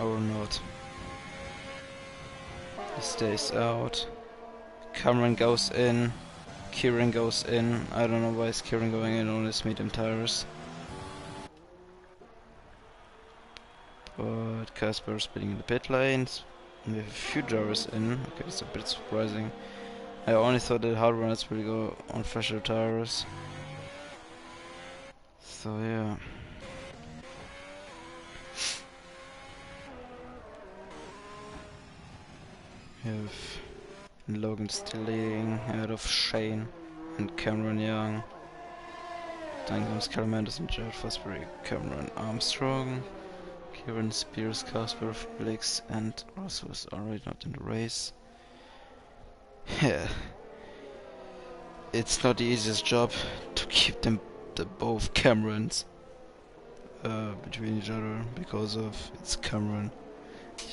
or not? He stays out. Cameron goes in. Kieran goes in. I don't know why is Kieran going in on his medium tires. But Casper is splitting in the pit lanes. And we have a few drivers in. Okay, it's a bit surprising. I only thought that hard runners will go on fresher tires. So yeah. We have Logan still leading ahead of Shane and Cameron Young. Then comes Callum Anderson, Jared Fosbury, Cameron Armstrong, Kieran Spears, Casper Felix, and Ross was already not in the race. Yeah, it's not the easiest job to keep them both Camerons between each other because of it's Cameron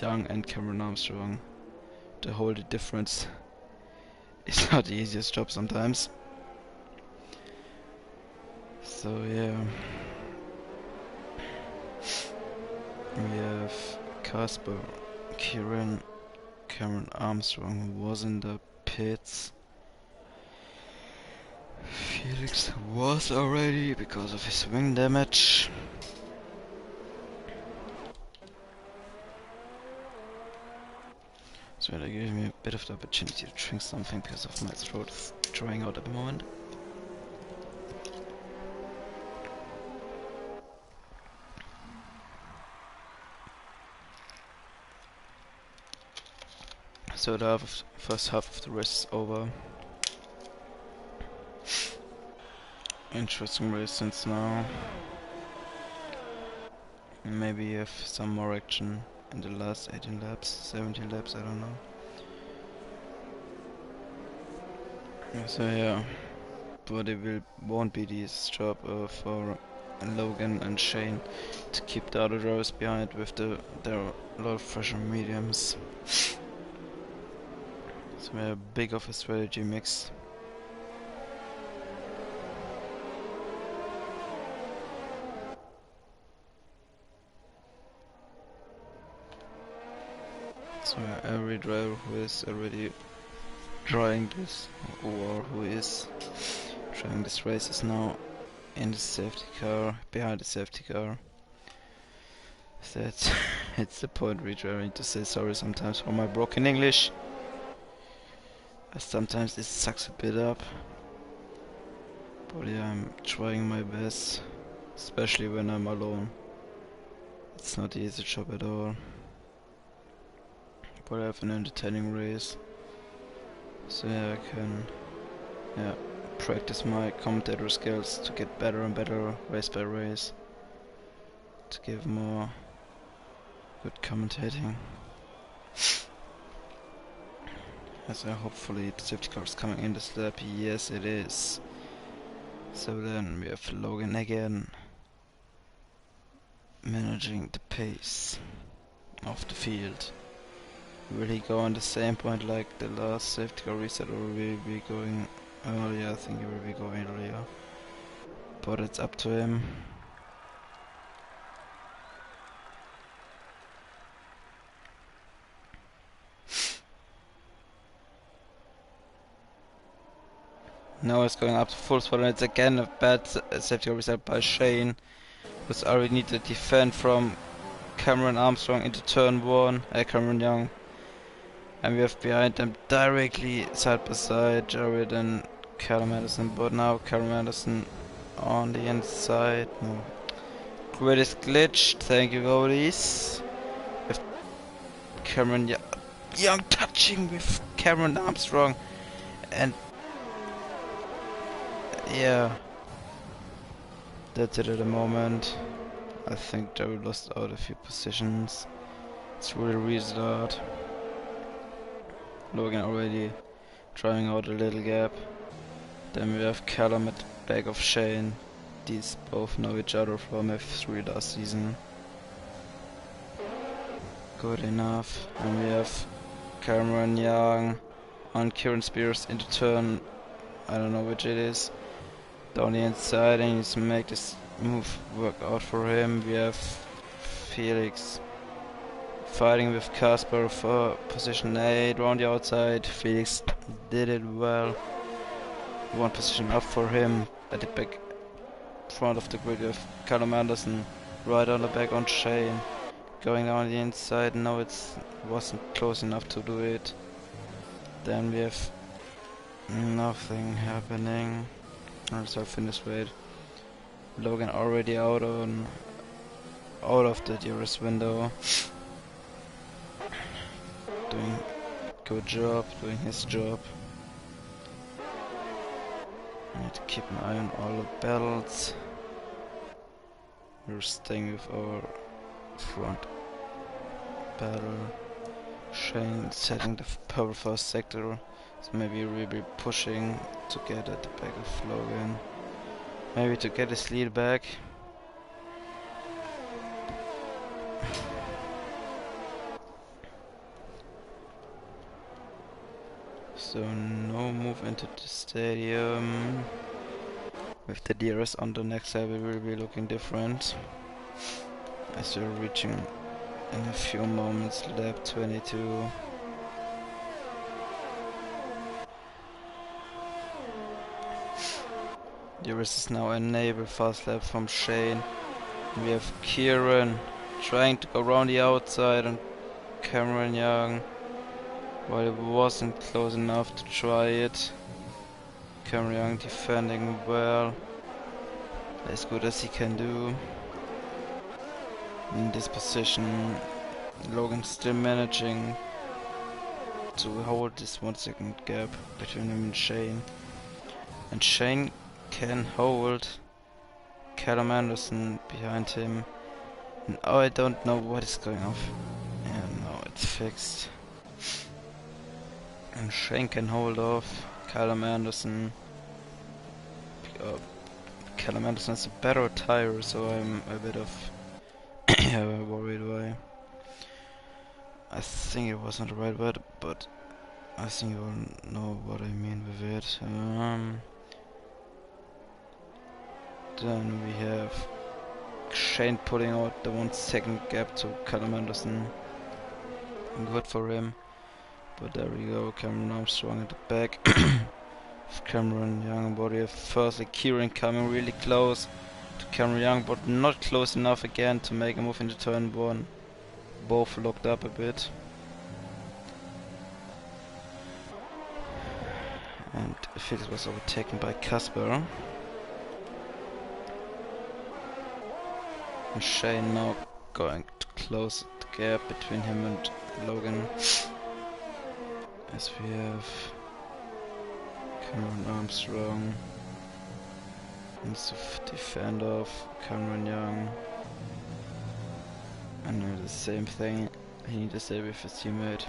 Young and Cameron Armstrong. To hold the difference is not the easiest job sometimes. So yeah, we have Casper, Kieran, Cameron Armstrong who was in the pits. Felix was already because of his wing damage. So that gives me a bit of the opportunity to drink something because of my throat is drying out at the moment. So the first half of the race is over. Interesting race since now. Maybe you have some more action in the last 18 laps, 17 laps, I don't know. So yeah, but it won't be the easiest job for Logan and Shane to keep the other drivers behind with there are a lot of fresher mediums. So we have a big of a strategy mix. So every driver who is already trying this or who is trying this race is now in the safety car, behind the safety car. That's it's the point where I need to say sorry sometimes for my broken English. Sometimes it sucks a bit up. But yeah, I'm trying my best, especially when I'm alone. It's not the easy job at all. But I have an entertaining race. So yeah, I can practice my commentator skills to get better and better race by race, to give more good commentating. As hopefully the safety car is coming in this lap. Yes, it is. So then we have Logan again managing the pace of the field. Will he go on the same point like the last safety car reset, or will he be going earlier? I think he will be going earlier, but it's up to him. Now it's going up to full throttle, and it's again a bad safety car reset by Shane, who's already need to defend from Cameron Armstrong into turn 1, Cameron Young. And we have behind them directly side by side Jared and Callum Anderson, but now Callum Anderson on the inside. No. Grid is glitched, thank you Goldies. With Cameron Young touching with Cameron Armstrong, and yeah, that's it at the moment. I think Jared lost out a few positions. It's really restart. Logan already trying out a little gap. Then we have Callum at the back of Shane. These both know each other from F3 last season. Good enough. And we have Cameron Young on Kieran Spears into turn, I don't know which it is, down the inside, and he needs to make this move work out for him. We have Felix fighting with Casper for position 8 around the outside. Felix did it well. One position up for him at the back front of the grid with Callum Anderson right on the back on Shane. Going down the inside, no, it wasn't close enough to do it. Then we have nothing happening. Also finish rate. Logan already out of the DRS window. Doing good job, doing his job. I need to keep an eye on all the battles. We're staying with our front battle. Shane setting the purple first sector, so maybe we'll be pushing to get at the back of Logan. Maybe to get his lead back. So no move into the stadium. With the DRS on the next level, we will be looking different. As we're reaching in a few moments lap 22. DRS is now enabled, fast lap from Shane. We have Kieran trying to go around the outside and Cameron Young, while it wasn't close enough to try it. Cameron Young defending well, as good as he can do. In this position, Logan still managing to hold this 1 second gap between him and Shane. And Shane can hold Callum Anderson behind him. And I don't know what is going off. Yeah, no, it's fixed. And Shane can hold off Callum Anderson. Callum Anderson has a better tire, so I'm a bit of worried why. I think it wasn't the right word, but I think you all know what I mean with it. Then we have Shane putting out the 1 second gap to Callum Anderson. Good for him. But there we go, Cameron Armstrong at the back. Cameron Young, but we have firstly Kieran coming really close to Cameron Young, but not close enough again to make a move into turn 1. Both locked up a bit. And Felix was overtaken by Casper. And Shane now going to close the gap between him and Logan. As we have Cameron Armstrong needs to defend off Cameron Young. And do the same thing. He needs to stay with his teammate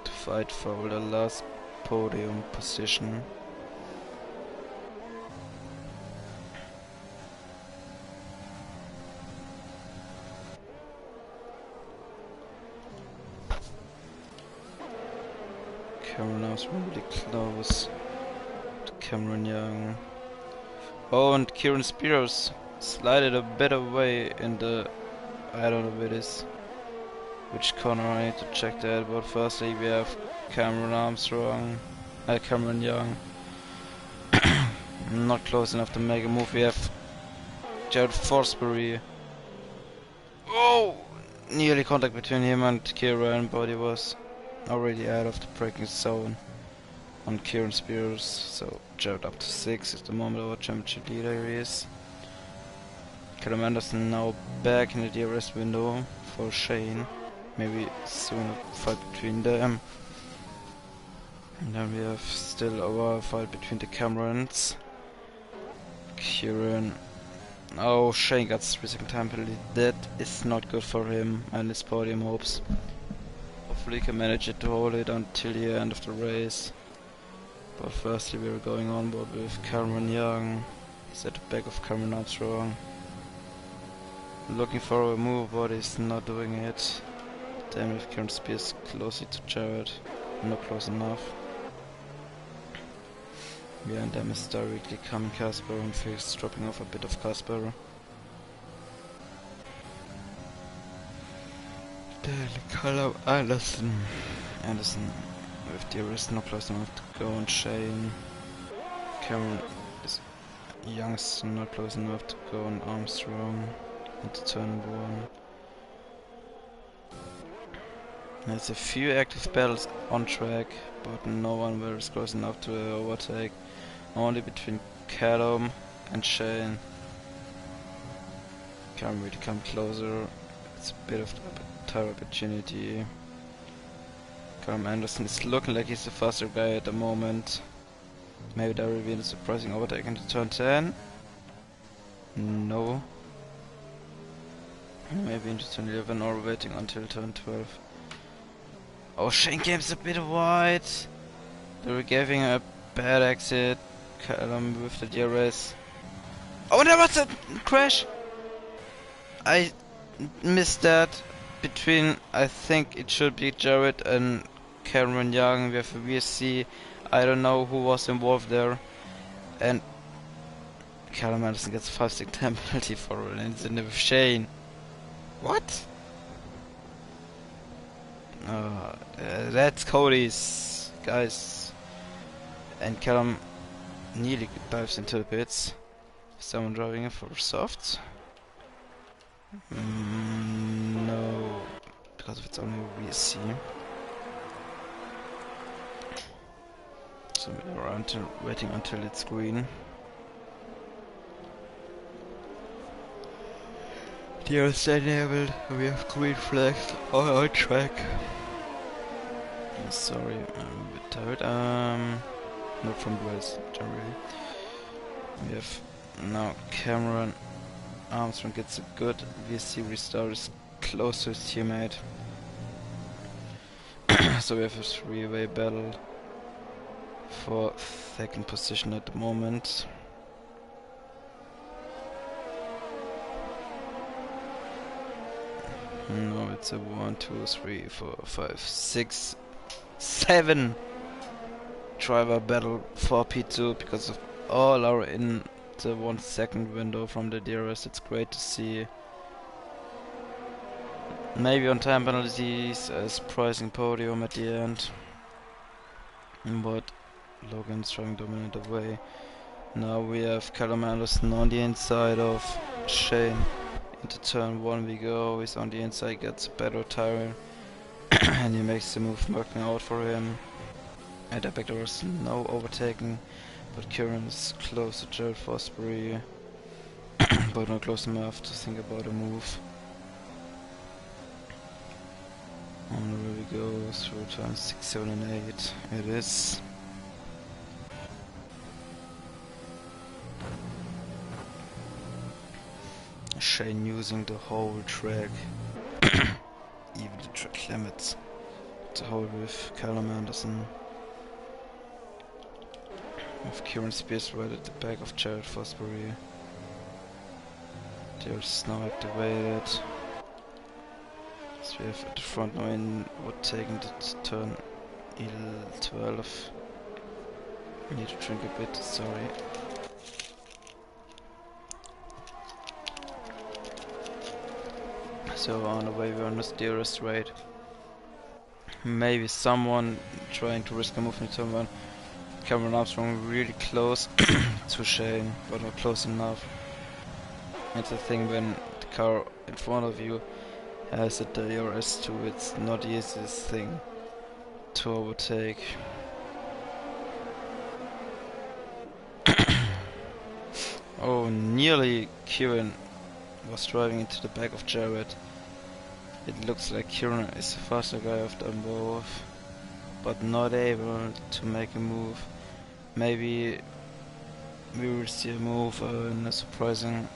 to fight for the last podium position. Cameron Armstrong really close to Cameron Young. Oh, and Kieran Spears slided a bit away in the... I don't know where it is. Which corner I need to check that, but firstly we have Cameron Armstrong, Cameron Young. Not close enough to make a move. We have Jared Forsberry. Oh! Nearly contact between him and Kieran, but he was already out of the braking zone on Kieran Spears. So Jared up to 6 at the moment, our championship leader is. Callum Anderson now back in the DRS window for Shane. Maybe soon a fight between them. And then we have still our fight between the Camerons. Kieran. Oh, Shane got 3 second time penalty. That is not good for him and his podium hopes. Hopefully he can manage it to hold it until the end of the race. But firstly we're going on board with Cameron Young. He's at the back of Cameron Armstrong. Looking for a move, but he's not doing it. Damn it, Kieran Spears closely to Jared. Not close enough. Behind them is directly coming Casper, and Felix dropping off a bit of Casper. Then Callum Anderson. Anderson with DRS not close enough to go on Shane. Cameron is Young's not close enough to go on Armstrong into turn 1. There's a few active battles on track, but no one where is close enough to overtake. Only between Callum and Shane. Can't really come closer. It's a bit of a tire opportunity. Callum Anderson is looking like he's the faster guy at the moment. Maybe there will be a surprising overtake into turn 10. No. Maybe into turn 11 or waiting until turn 12. Oh, Shane game's a bit wide. They were giving a bad exit. Callum with the DRS. Oh, there was a crash! I missed that between, I think it should be Jared and Cameron Young. We have a VSC. I don't know who was involved there. And Callum Anderson gets 5 stick time penalty for an incident with Shane. What? That's Cody's, guys. And Callum nearly dives into the pits. Someone driving in for soft? No, because it's only VSC. So we're waiting until it's green. Here is enabled. We have green flags on our track. Sorry, I'm a bit tired. Not from Wales, generally. We have now Cameron Armstrong gets a good VSC restart, is close to his teammate. So we have a 3-way battle for 2nd position at the moment. No, it's a 1, 2, 3, 4, 5, 6, 7 driver battle for P2 because of all are in the 1 second window from the DRS. It's great to see. Maybe on time penalties, a surprising podium at the end. But Logan's trying to dominate away. Now we have Callum Anderson on the inside of Shane. Into turn 1 we go. He's on the inside, gets a better tire. And he makes the move working out for him. At the back there was no overtaking. But Kieran's close to Jared Forsberry. But not close enough to think about a move. On the way we go through turns 6, 7 and 8. It is. Shane using the whole track, even the track limits, to hold with Callum Anderson, with Kieran Spears right at the back of Jared Fosbury. There's now activated. So we have at the front now in Wood taking the turn 12. I need to drink a bit, sorry. So on the way we're on the steer straight. Maybe someone trying to risk a move in turn 1. Cameron Armstrong really close to Shane, but not close enough. It's the thing when the car in front of you has a DRS2, it's not the easiest thing to overtake. Oh, nearly Kieran was driving into the back of Jared. It looks like Kieran is the faster guy of them both, but not able to make a move. Maybe we will see a move in a surprising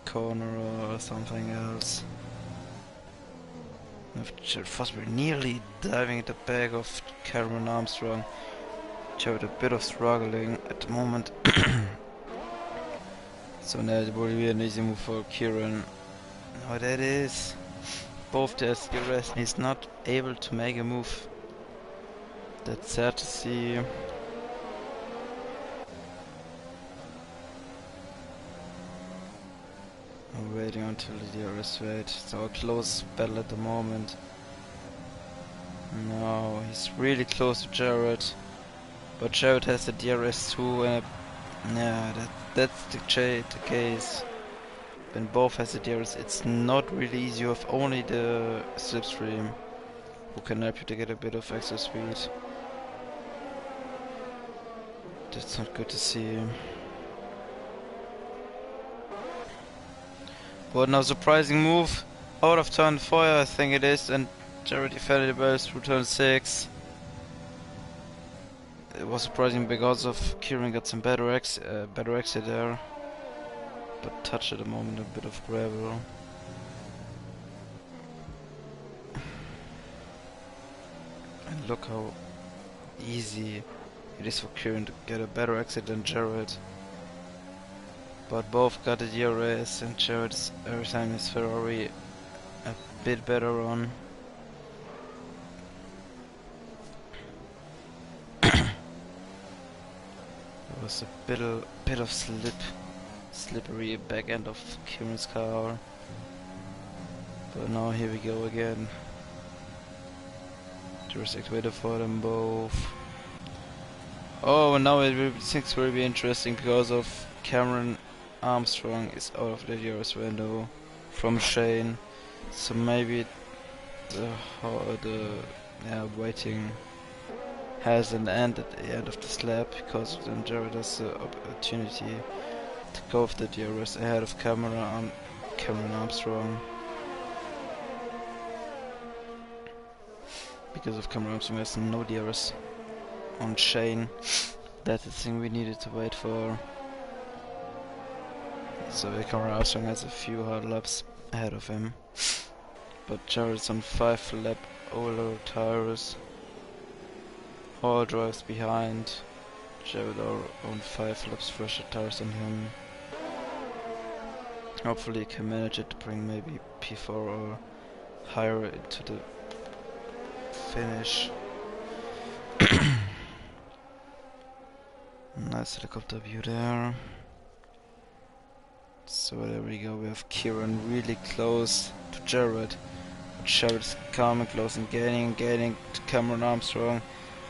corner or something else. Jared Fosbury nearly diving at the back of Cameron Armstrong. Jared a bit of struggling at the moment. So now it will be an easy move for Kieran. What that is, both there's the rest. He's not able to make a move. That's sad to see. I'm waiting until the DRS wait. It's our close battle at the moment. No, he's really close to Jared. But Jared has the DRS too, and yeah, that's the case. When both has the DRS, it's not really easy. You have only the slipstream who can help you to get a bit of extra speed. That's not good to see. But now surprising move out of turn 4, I think it is, and Jared defended it well through turn 6. It was surprising because of Kieran got some better exit there, but touched at the moment a bit of gravel. And look how easy it is for Kieran to get a better exit than Jared. But both got the DRS, and Jared's every time his Ferrari a bit better on. There was a bit of slippery back end of Kieran's car. But now here we go again. There's activated for them both. Oh, and now things will be interesting because of Cameron Armstrong is out of the DRS window from Shane, so maybe the waiting has an end at the end of this lap, because then Jared has the opportunity to go with the DRS ahead of Cameron Armstrong. Because of Cameron Armstrong has no DRS on Shane. That's the thing we needed to wait for. So Cameron Armstrong has a few hard laps ahead of him, but Jared's on 5 lap older tires. All drives behind. Jared on 5 laps fresher tires than him. Hopefully he can manage it to bring maybe P4 or higher into the finish. Nice helicopter view there. So there we go, we have Kieran really close to Jared. Jared's coming close and gaining to Cameron Armstrong.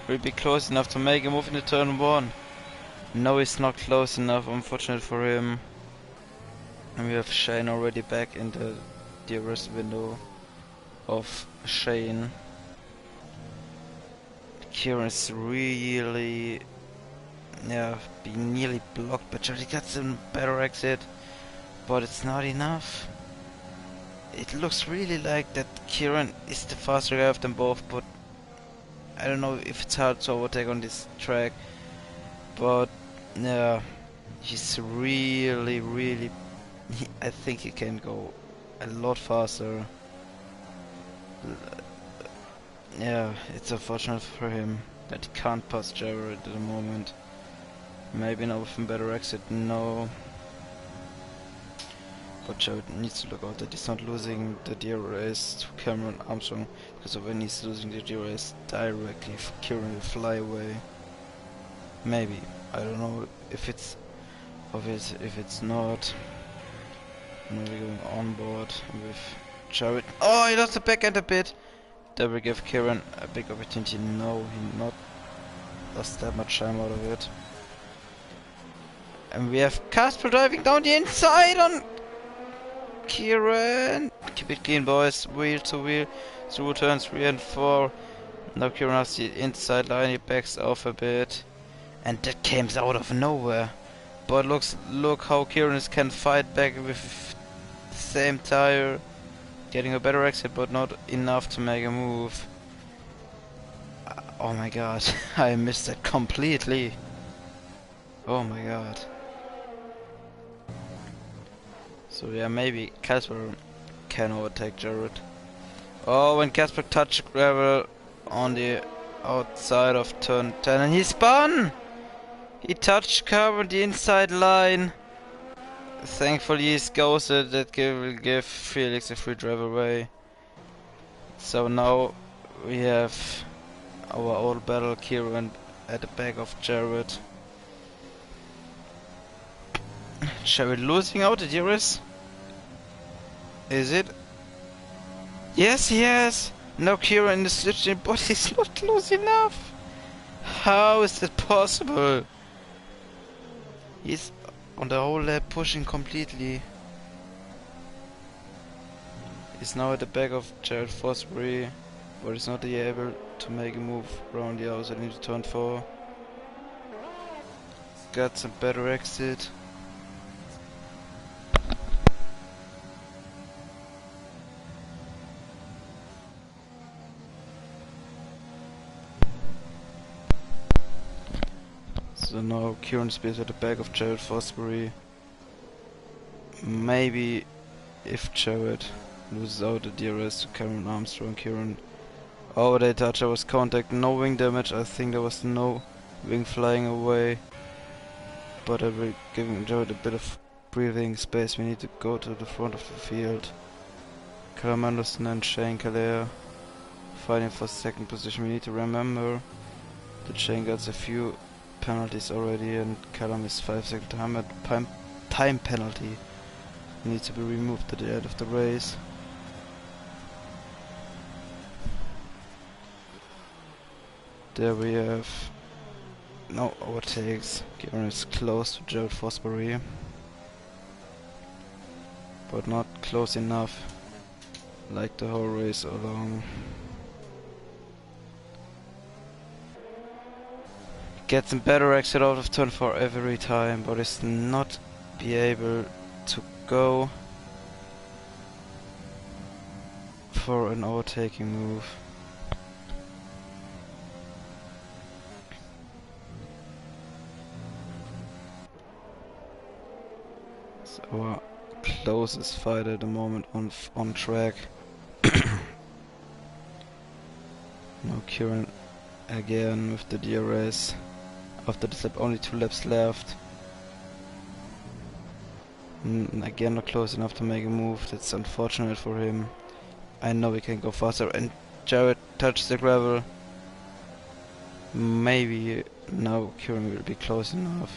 Will be close enough to make a move into turn 1. No, he's not close enough, unfortunate for him. And we have Shane already back in the DRS window of Shane. Kieran is really being nearly blocked, but Jared got some better exit. But it's not enough. It looks really like that Kieran is the faster guy of them both, but I don't know if it's hard to overtake on this track. But yeah, he's really I think he can go a lot faster. Yeah, it's unfortunate for him that he can't pass Jared at the moment. Maybe now with a better exit, no. But Jared needs to look out that he's not losing the DRS to Cameron Armstrong, because when he's losing the DRS directly, Kieran will fly away. Maybe. I don't know if it's obvious, if it's not. Maybe going on board with Jared. Oh, he lost the back end a bit. That will give Kieran a big opportunity. No, he not lost that much time out of it. And we have Casper driving down the inside on Kieran. Keep it clean, boys. Wheel to wheel through turns 3 and 4. Now Kieran has the inside line. He backs off a bit, and that came out of nowhere. But look how Kieran can fight back with the same tire, getting a better exit, but not enough to make a move. Oh my god, I missed that completely. Oh my god. So yeah, maybe Casper can overtake Jared. Oh, when Casper touched gravel on the outside of turn 10 and he spun! He touched curb on the inside line. Thankfully he's ghosted. That will give Felix a free drive away. So now we have our old battle Kieran at the back of Jared. Jared losing out the DRS? Is it? Yes, he has! Now Kieran is switching, but he's not close enough! How is that possible? He's on the whole lap pushing completely. He's now at the back of Jared Fosbury, but he's not able to make a move around the outside into turn 4. Got some better exit. So now Kieran Spears at the back of Jared Fosbury. Maybe if Jared loses out the DRS to Cameron Armstrong, Kieran. Oh, they touch, there was contact, no wing damage. I think there was no wing flying away. But I will give Jared a bit of breathing space. We need to go to the front of the field. Callum Anderson and Shane Calais fighting for second position. We need to remember that Shane got a few penalties already and Callum is 5-second time penalty. Needs to be removed at the end of the race. There we have no overtakes. Kieran is close to Jared Fosbury, but not close enough, like the whole race along. Gets a better exit out of turn 4 every time, but is not be able to go for an overtaking move. It's our closest fight at the moment on track. Now Kieran again with the DRS. After this lap, only 2 laps left. Again, not close enough to make a move. That's unfortunate for him. I know we can go faster. And Jared touched the gravel. Maybe now Kieran will be close enough.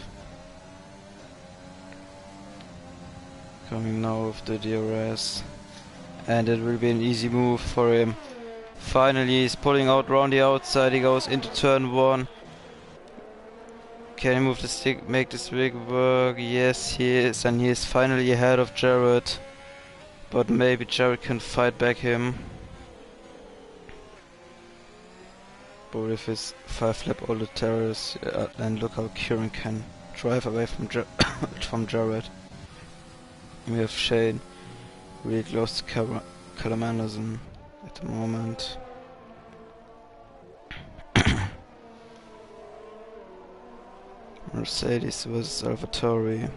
Coming now with the DRS. And it will be an easy move for him. Finally, he's pulling out around the outside. He goes into turn 1. Can he move the stick, make this rig work? Yes, he is, and he is finally ahead of Jared. But maybe Jared can fight back him. But with his 5-lap older terrace, and look how Kieran can drive away from from Jared. We have Shane really close to Callum Anderson at the moment. Mercedes versus Salvatore.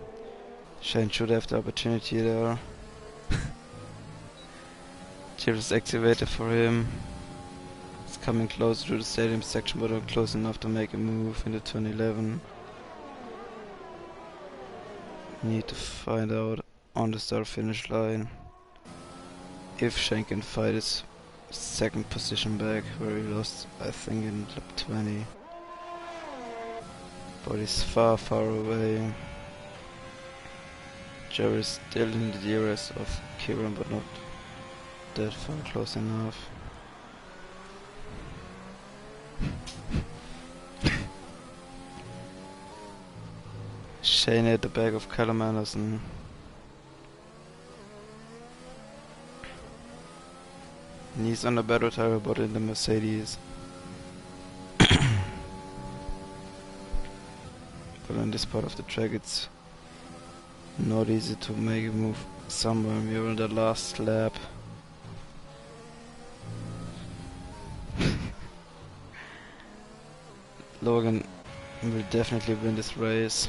Shane should have the opportunity there. Tier is activated for him. It's coming closer to the stadium section, but not close enough to make a move into turn 11. Need to find out on the start finish line if Shane can fight his second position back, where he lost, I think, in lap 20. But he's far, far away. Jerry is still in the DRS of Kieran, but not that far close enough. Shane at the back of Callum Anderson. And he's on a better tire but in the Mercedes. But on this part of the track it's not easy to make a move somewhere. We're in the last lap. Logan will definitely win this race.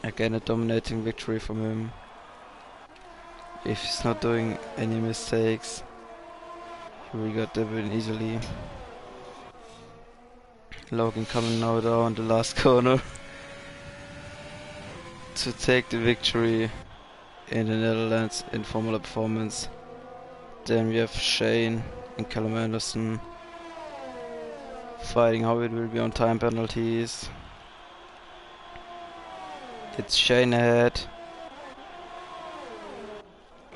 Again, a dominating victory from him. If he's not doing any mistakes, he will get the win easily. Logan coming now down the last corner to take the victory in the Netherlands in Formula Performance. Then we have Shane and Callum Anderson fighting how it will be on time penalties. It's Shane ahead.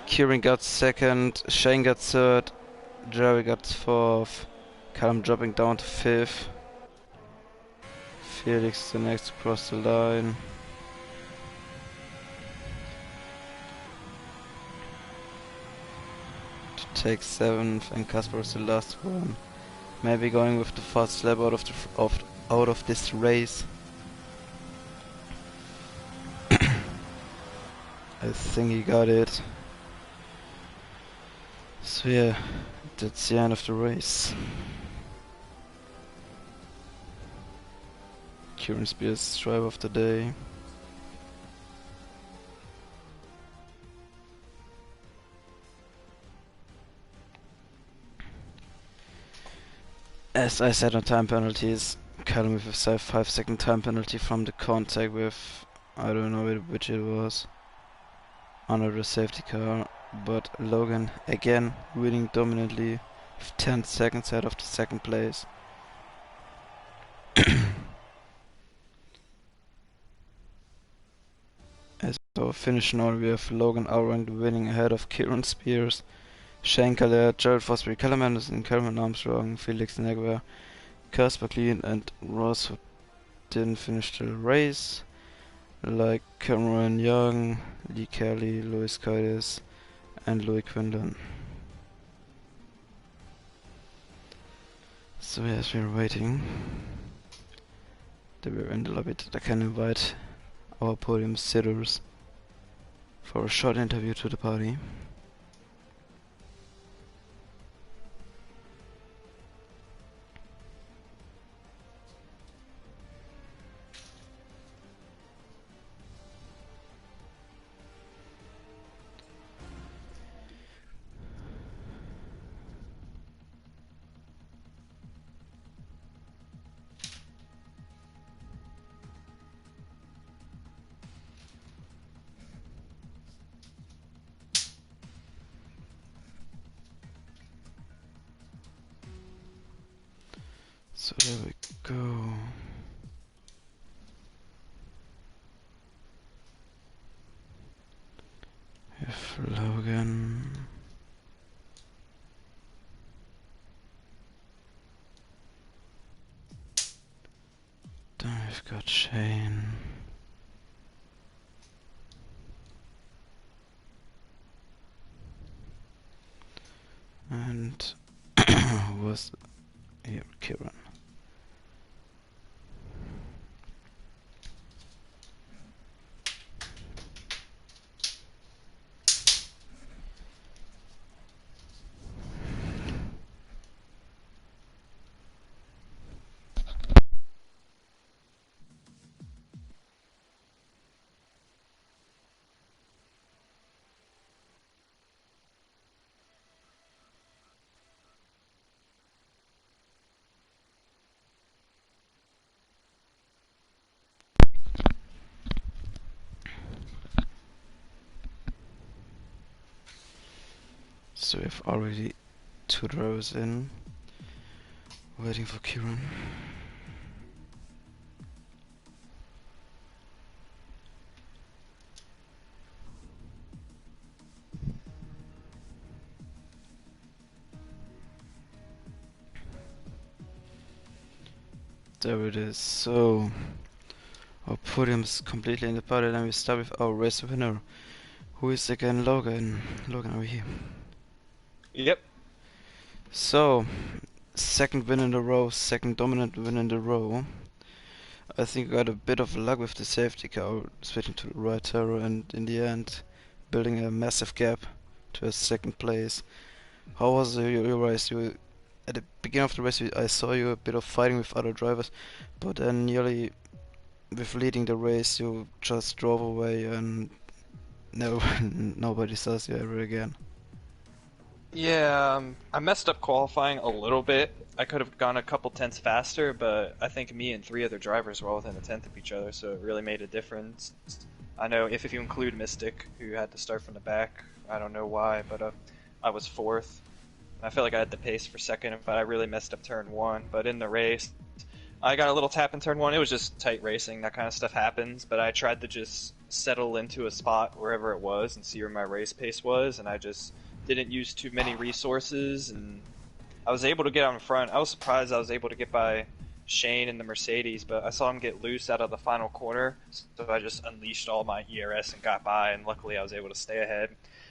Kieran got second, Shane got third, Jerry got fourth, Callum dropping down to fifth. Felix the next to cross the line. To take seventh, and Casper is the last one. Maybe going with the fast lap out of this race. I think he got it. So yeah, that's the end of the race. Kieran Spears driver of the day. As I said on time penalties, Callum with a 5-second time penalty from the contact with, I don't know which it was, under the safety car. But Logan again winning dominantly with 10 seconds out of the second place. As our finish now, we have Logan outranked winning ahead of Kieran Spears, Shane Callier, Jared Fosbury, Callum Anderson, Cameron Armstrong, Felix Negwer, Casper Clean and Ross, who didn't finish the race, like Cameron Young, Lee Kelly, Louis Coides and Louis Quinlan. So as we're waiting, we're in the lobby that I can invite our podium sitters for a short interview to the party. So there we go. We have Logan. Then we've got Shane. And who was here? Kieran. So we have already 2 drivers in, waiting for Kieran. There it is. So our podium is completely in the party, and we start with our race winner, who is again Logan. Logan, are we here? Yep. So, second win in a row, second dominant win in a row. I think I got a bit of luck with the safety car, switching to the right tire, and in the end, building a massive gap to a second place. How was your race? At the beginning of the race, I saw you a bit of fighting with other drivers, but then nearly with leading the race, you just drove away and no, nobody saws you ever again. Yeah, I messed up qualifying a little bit. I could have gone a couple tenths faster, but I think me and 3 other drivers were all within a tenth of each other, so it really made a difference. I know if you include Mystic, who had to start from the back, I don't know why, but I was 4th. I feel like I had the pace for 2nd, but I really messed up turn 1. But in the race, I got a little tap in turn 1. It was just tight racing, that kind of stuff happens, but I tried to just settle into a spot wherever it was and see where my race pace was, and I just didn't use too many resources, and I was able to get out in front. I was surprised I was able to get by Shane in the Mercedes, but I saw him get loose out of the final corner, so I just unleashed all my ERS and got by, and luckily I was able to stay ahead.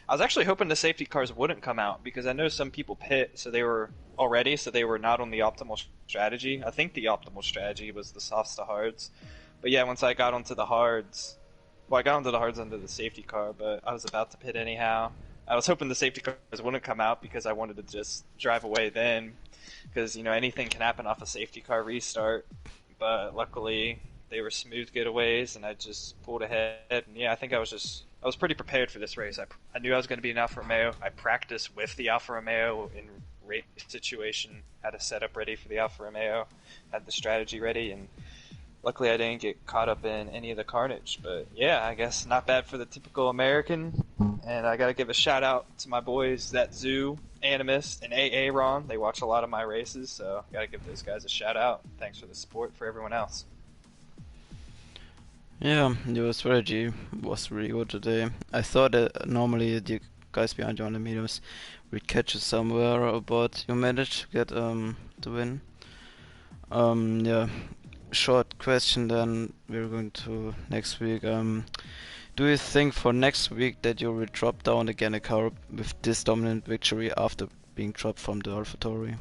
I was actually hoping the safety cars wouldn't come out, because I know some people pit, so they were not on the optimal strategy. I think the optimal strategy was the softs to hards. But yeah, once I got onto the hards, well, I got onto the hards under the safety car, but I was about to pit anyhow. I was hoping the safety cars wouldn't come out because I wanted to just drive away then, because anything can happen off a safety car restart. But luckily they were smooth getaways, and I just pulled ahead. And yeah, I was pretty prepared for this race. I knew I was going to be an Alfa Romeo. I practiced with the Alfa Romeo in race situation, had a setup ready for the Alfa Romeo, had the strategy ready, and luckily I didn't get caught up in any of the carnage. But yeah, I guess not bad for the typical American. And I gotta give a shout out to my boys, that Zoo, Animist, and AA Ron. They watch a lot of my races, so I gotta give those guys a shout out. Thanks for the support for everyone else. Yeah, your strategy was really good today. I thought that normally the guys behind you on the mediums would catch you somewhere, but you managed to get the win. Yeah, short question then. We're going to next week. Do you think for next week that you will drop down again a car with this dominant victory after being dropped from the AlphaTauri?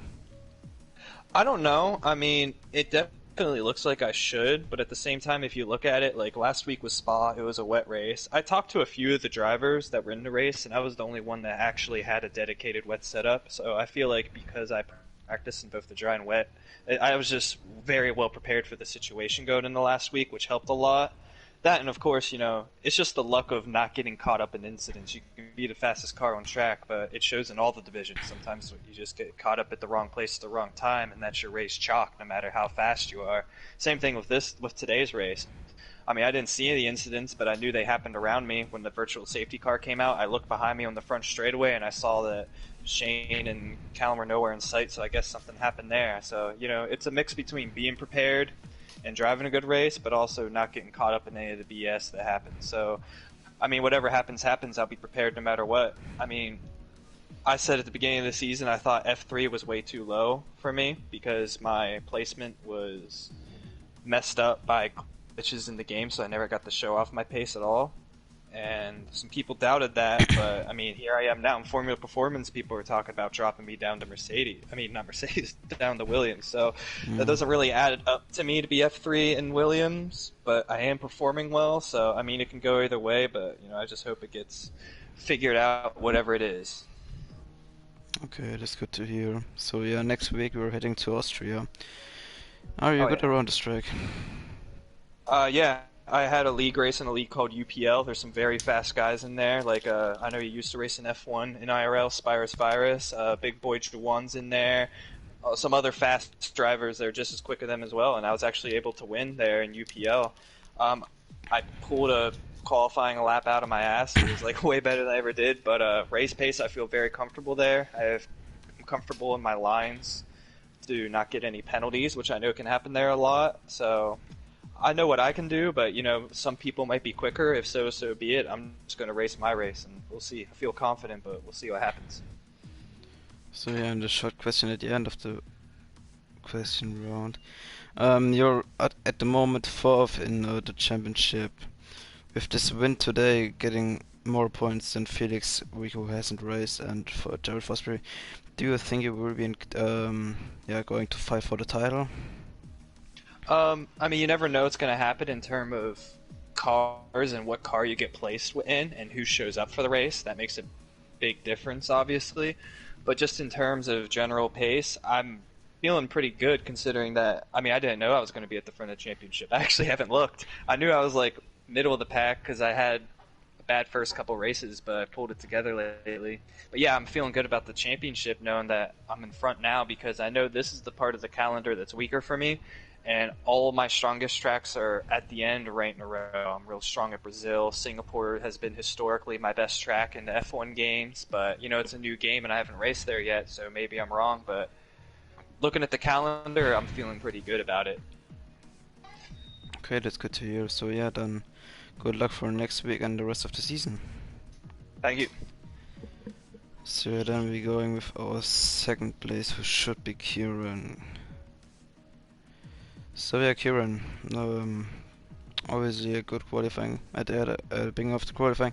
I don't know. I mean, it definitely looks like I should, but at the same time, if you look at it, like last week was Spa, it was a wet race. I talked to a few of the drivers that were in the race, and I was the only one that actually had a dedicated wet setup. So I feel like because I practiced in both the dry and wet, I was just very well prepared for the situation going in the last week, which helped a lot. That, and of course, it's just the luck of not getting caught up in incidents. You can be the fastest car on track, but it shows in all the divisions. Sometimes you just get caught up at the wrong place at the wrong time, and that's your race chalk, no matter how fast you are. Same thing with today's race. I mean, I didn't see any incidents, but I knew they happened around me. When the virtual safety car came out, I looked behind me on the front straightaway, and I saw that Shane and Callum were nowhere in sight, so I guess something happened there. So, it's a mix between being prepared and driving a good race, but also not getting caught up in any of the BS that happens. So, I mean, whatever happens, I'll be prepared no matter what. I mean, I said at the beginning of the season I thought F3 was way too low for me because my placement was messed up by glitches in the game, so I never got to show off my pace at all. And some people doubted that, but I mean, here I am now in Formula Performance. People are talking about dropping me down to Mercedes. I mean, not Mercedes, down to Williams. So that doesn't really add up to me to be F3 in Williams, but I am performing well. So I mean, it can go either way, but I just hope it gets figured out, whatever it is. Okay, that's good to hear. So yeah, next week we're heading to Austria. Are you Oh good yeah. around this track? Yeah. I had a league race in a league called UPL. There's some very fast guys in there. Like I know you used to race in F1 in IRL, Spyrus Virus. Big Boy Juwan's in there. Some other fast drivers that are just as quick as them as well. And I was actually able to win there in UPL. I pulled a qualifying a lap out of my ass. It was like way better than I ever did. But race pace, I feel very comfortable there. I'm comfortable in my lines to not get any penalties, which I know can happen there a lot. So I know what I can do, but some people might be quicker. If so, so be it. I'm just going to race my race, and we'll see. I feel confident, but we'll see what happens. So yeah, and the short question at the end of the question round. You're at the moment fourth in the championship. With this win today, getting more points than Felix, who hasn't raced, and for Jared Fosbury, do you think you will be yeah, going to fight for the title? I mean, you never know what's going to happen in terms of cars and what car you get placed in and who shows up for the race. That makes a big difference, obviously. But just in terms of general pace, I'm feeling pretty good considering that. I mean, I didn't know I was going to be at the front of the championship. I actually haven't looked. I knew I was like middle of the pack because I had a bad first couple races, but I pulled it together lately. But yeah, I'm feeling good about the championship knowing that I'm in front now because I know this is the part of the calendar that's weaker for me. And all of my strongest tracks are at the end right in a row. I'm real strong at Brazil. Singapore has been historically my best track in the F1 games, but it's a new game and I haven't raced there yet, so maybe I'm wrong. But looking at the calendar, I'm feeling pretty good about it. Okay, that's good to hear. So yeah, then good luck for next week and the rest of the season. Thank you. So then we're going with our second place, who should be Kieran. So yeah, Kieran, obviously a good qualifying at the beginning of the qualifying.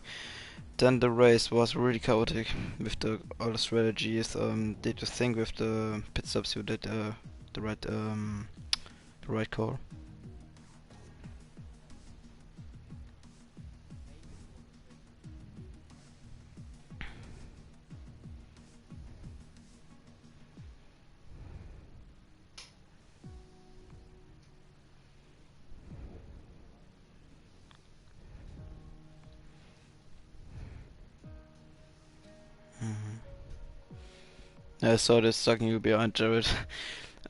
Then the race was really chaotic with all the strategies. Did you think with the pit stops you did the right call? I saw this sucking you behind Jared.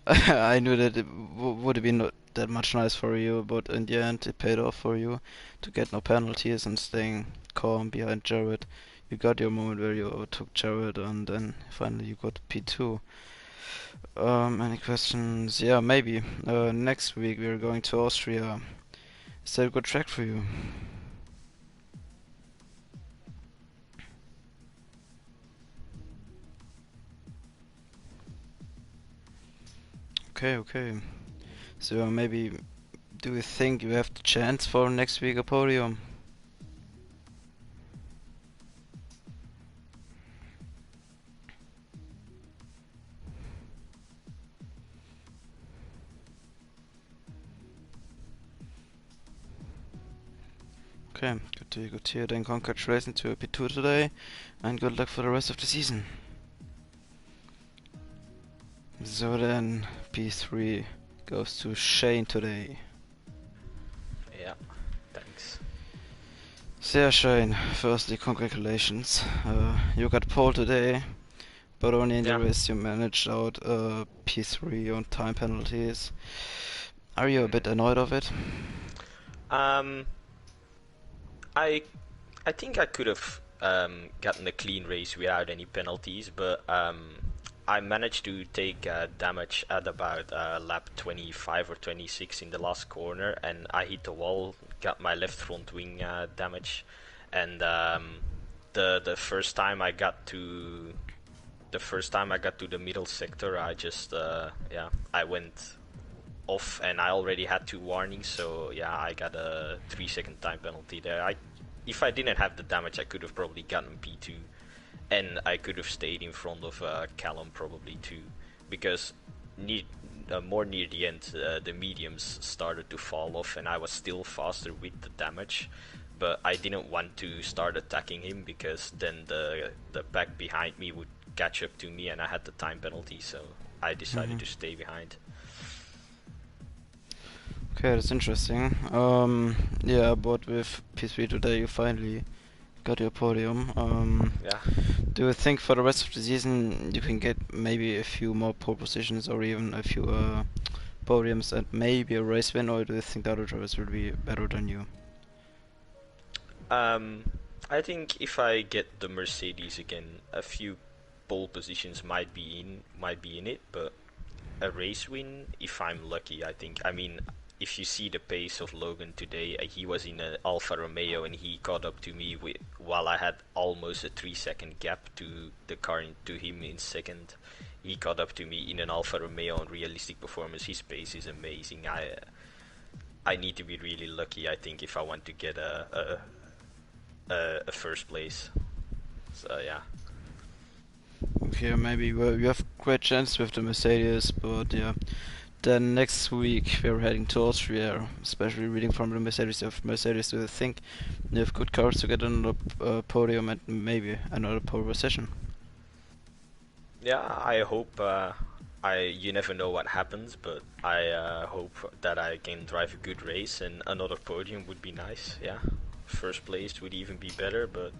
I knew that it would have been not that much nice for you, but in the end it paid off for you to get no penalties and staying calm behind Jared. You got your moment where you overtook Jared, and then finally you got P2. Any questions? Yeah, maybe. Next week we're going to Austria. Is that a good track for you? Okay. So maybe do you think you have the chance for next week a podium? Okay, good to hear. Then congratulations to P2 today, and good luck for the rest of the season. So then P3 goes to Shane today. Yeah, thanks. So yeah, Shane, firstly congratulations. You got pole today, but only in the Yeah. race you managed out P3 on time penalties. Are you a bit annoyed of it? Um, I think I could have gotten a clean race without any penalties, but I managed to take damage at about lap 25 or 26 in the last corner, and I hit the wall, got my left front wing damage, and the first time I got to the middle sector, I just I went off, and I already had 2 warnings, so yeah, I got a 3-second time penalty there. If I didn't have the damage, I could have probably gotten P2, and I could have stayed in front of Callum probably too, because more near the end, the mediums started to fall off, and I was still faster with the damage, but I didn't want to start attacking him because then the pack behind me would catch up to me, and I had the time penalty, so I decided to stay behind. Okay, that's interesting. Yeah, but with P3 today you finally got your podium. Yeah. Do you think for the rest of the season you can get maybe a few more pole positions or even a few podiums and maybe a race win, or do you think the other drivers will be better than you? Um, I think if I get the Mercedes again, a few pole positions might be in it, but a race win if I'm lucky. I think. I mean, if you see the pace of Logan today, he was in an Alfa Romeo and he caught up to me while I had almost a 3 second gap to the car to him in second. He caught up to me in an Alfa Romeo on realistic performance. His pace is amazing. I need to be really lucky. I think if I want to get a first place. So yeah. Okay, maybe you have great chance with the Mercedes, but yeah. Then next week we're heading to Austria, especially reading from the Mercedes. If Mercedes do think they have good cars to get another podium and maybe another pole position. Yeah, I hope. I You never know what happens, but I hope that I can drive a good race and another podium would be nice. Yeah, first place would even be better, but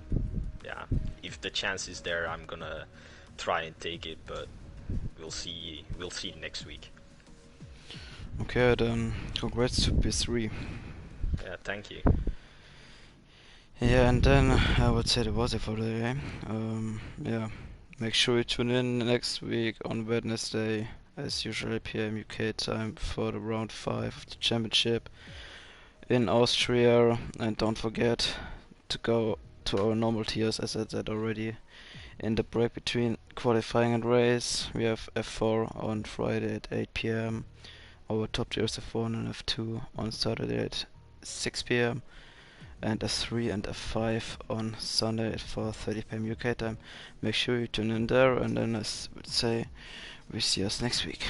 yeah, if the chance is there, I'm gonna try and take it. But we'll see. We'll see next week. Okay, then congrats to P3. Yeah, thank you. Yeah, and then I would say that was it for today. Yeah, make sure you tune in next week on Wednesday, as usual, 8 p.m. UK time for the round 5 of the championship in Austria. And don't forget to go to our normal tiers, as I said already. In the break between qualifying and race, we have F4 on Friday at 8 p.m. Our top tiers F1 and F2 on Saturday at 6 p.m. and F3 and F5 on Sunday at 4:30 p.m. UK time. Make sure you tune in there, and then as I would say, we see us next week.